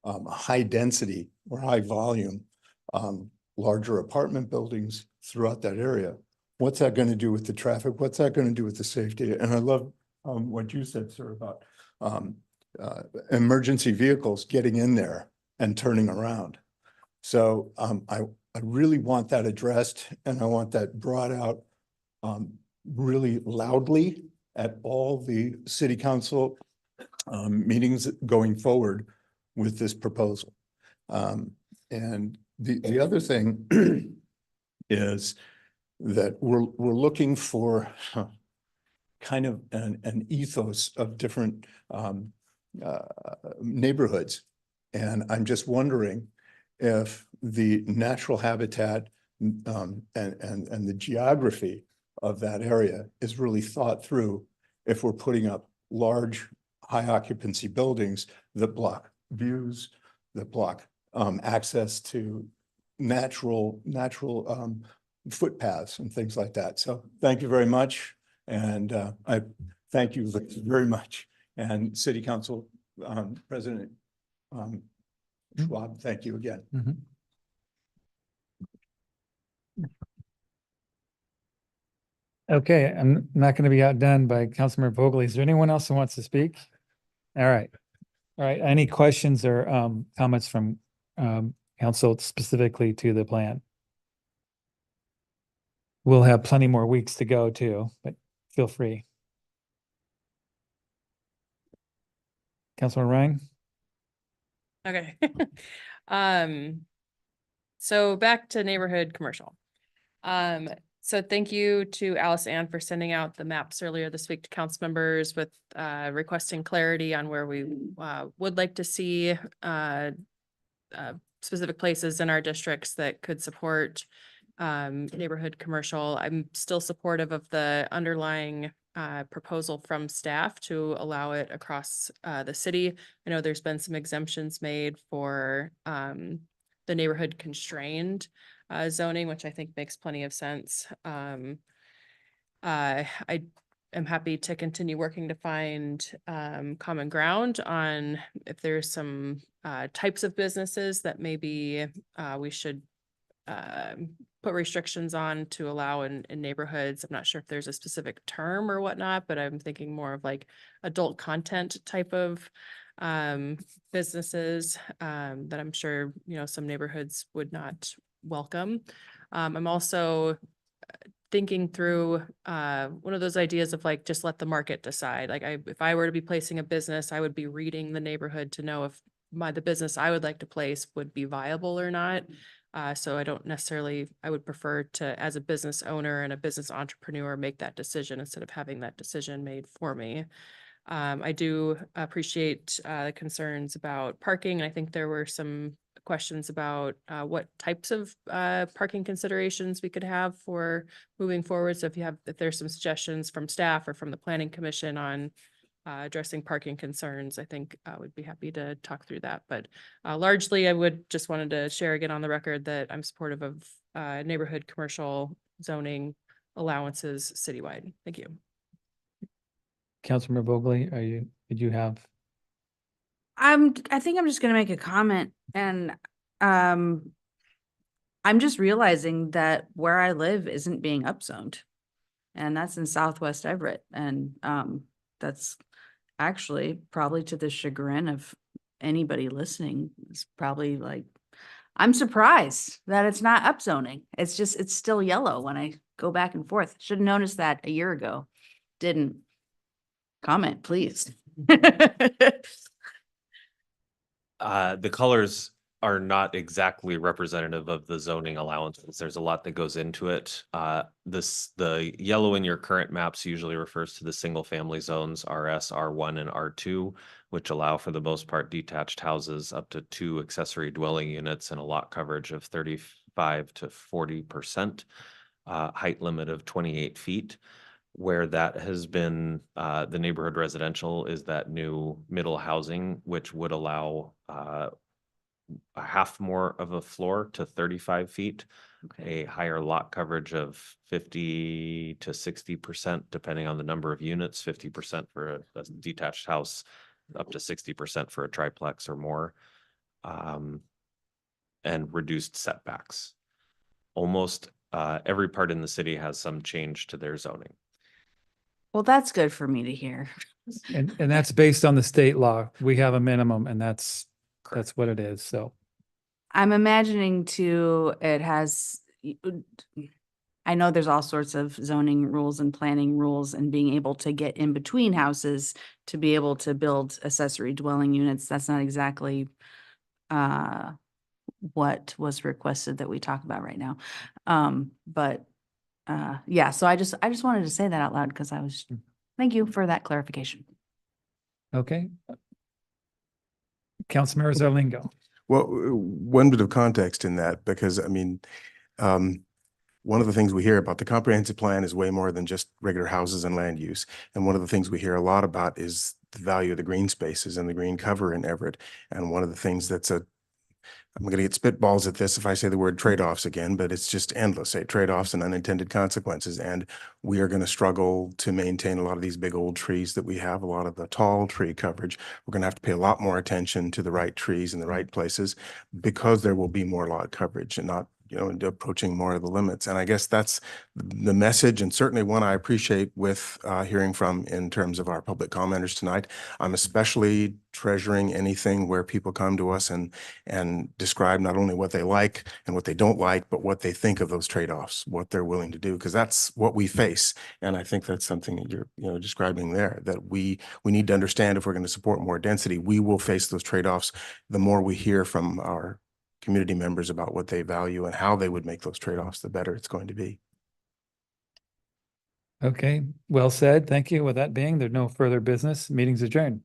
high density or high volume, larger apartment buildings throughout that area, what's that going to do with the traffic? What's that going to do with the safety? And I love what you said, sir, about emergency vehicles getting in there and turning around. So I really want that addressed, and I want that brought out really loudly at all the city council meetings going forward with this proposal. And the other thing is that we're looking for kind of an ethos of different neighborhoods. And I'm just wondering if the natural habitat and the geography of that area is really thought through if we're putting up large high occupancy buildings that block views, that block access to natural footpaths and things like that. So thank you very much. And I thank you very much. And City Council President Schwab, thank you again. Okay, I'm not going to be outdone by Councilmember Vogel. Is there anyone else who wants to speak? All right. All right. Any questions or comments from council specifically to the plan? We'll have plenty more weeks to go too, but feel free. Councilor Ryan? Okay. So back to neighborhood commercial. So thank you to Alice Ann for sending out the maps earlier this week to council members with requesting clarity on where we would like to see specific places in our districts that could support neighborhood commercial. I'm still supportive of the underlying proposal from staff to allow it across the city. I know there's been some exemptions made for the neighborhood constrained zoning, which I think makes plenty of sense. I am happy to continue working to find common ground on if there's some types of businesses that maybe we should put restrictions on to allow in neighborhoods. I'm not sure if there's a specific term or whatnot, but I'm thinking more of like adult content type of businesses that I'm sure, you know, some neighborhoods would not welcome. I'm also thinking through one of those ideas of like, just let the market decide. Like if I were to be placing a business, I would be reading the neighborhood to know if the business I would like to place would be viable or not. So I don't necessarily, I would prefer to, as a business owner and a business entrepreneur, make that decision instead of having that decision made for me. I do appreciate the concerns about parking. I think there were some questions about what types of parking considerations we could have for moving forward. So if there's some suggestions from staff or from the Planning Commission on addressing parking concerns, I think I would be happy to talk through that. But largely, I would just wanted to share again on the record that I'm supportive of neighborhood commercial zoning allowances citywide. Thank you. Councilmember Vogel, did you have? I think I'm just gonna make a comment, and I'm just realizing that where I live isn't being upzoned. And that's in Southwest Everett, and that's actually, probably to the chagrin of anybody listening, is probably like, I'm surprised that it's not upzoning. It's just, it's still yellow when I go back and forth. Should have noticed that a year ago. Didn't. Comment, please. The colors are not exactly representative of the zoning allowances. There's a lot that goes into it. The yellow in your current maps usually refers to the single family zones, RS, R1, and R2, which allow for the most part detached houses up to 2 accessory dwelling units and a lot coverage of 35 to 40%, height limit of 28 feet. Where that has been, the neighborhood residential is that new middle housing, which would allow a half more of a floor to 35 feet, a higher lot coverage of 50 to 60%, depending on the number of units, 50% for a detached house, up to 60% for a triplex or more, and reduced setbacks. Almost every part in the city has some change to their zoning. Well, that's good for me to hear. And that's based on the state law. We have a minimum and that's what it is. So I'm imagining too, it has, I know there's all sorts of zoning rules and planning rules and being able to get in between houses to be able to build accessory dwelling units. That's not exactly what was requested that we talk about right now. Yeah, so I just wanted to say that out loud because thank you for that clarification. okay. Councilmember Zarlingo. Well, one bit of context in that, because I mean, one of the things we hear about the comprehensive plan is way more than just regular houses and land use. And one of the things we hear a lot about is the value of the green spaces and the green cover in Everett. And one of the things I'm going to get spitballs at this if I say the word trade-offs again, but it's just endless, trade-offs and unintended consequences. And we are going to struggle to maintain a lot of these big old trees that we have, a lot of the tall tree coverage. We're going to have to pay a lot more attention to the right trees in the right places because there will be more lot coverage and not, approaching more of the limits. And I guess that's the message, and certainly one I appreciate with hearing from in terms of our public commenters tonight. I'm especially treasuring anything where people come to us and describe not only what they like and what they don't like, but what they think of those trade-offs, what they're willing to do, because that's what we face. And I think that's something that you're describing there, that we need to understand if we're going to support more density, we will face those trade-offs. The more we hear from our community members about what they value and how they would make those trade-offs, the better it's going to be. Okay, well said. Thank you. With that being, there's no further business. Meeting's adjourned.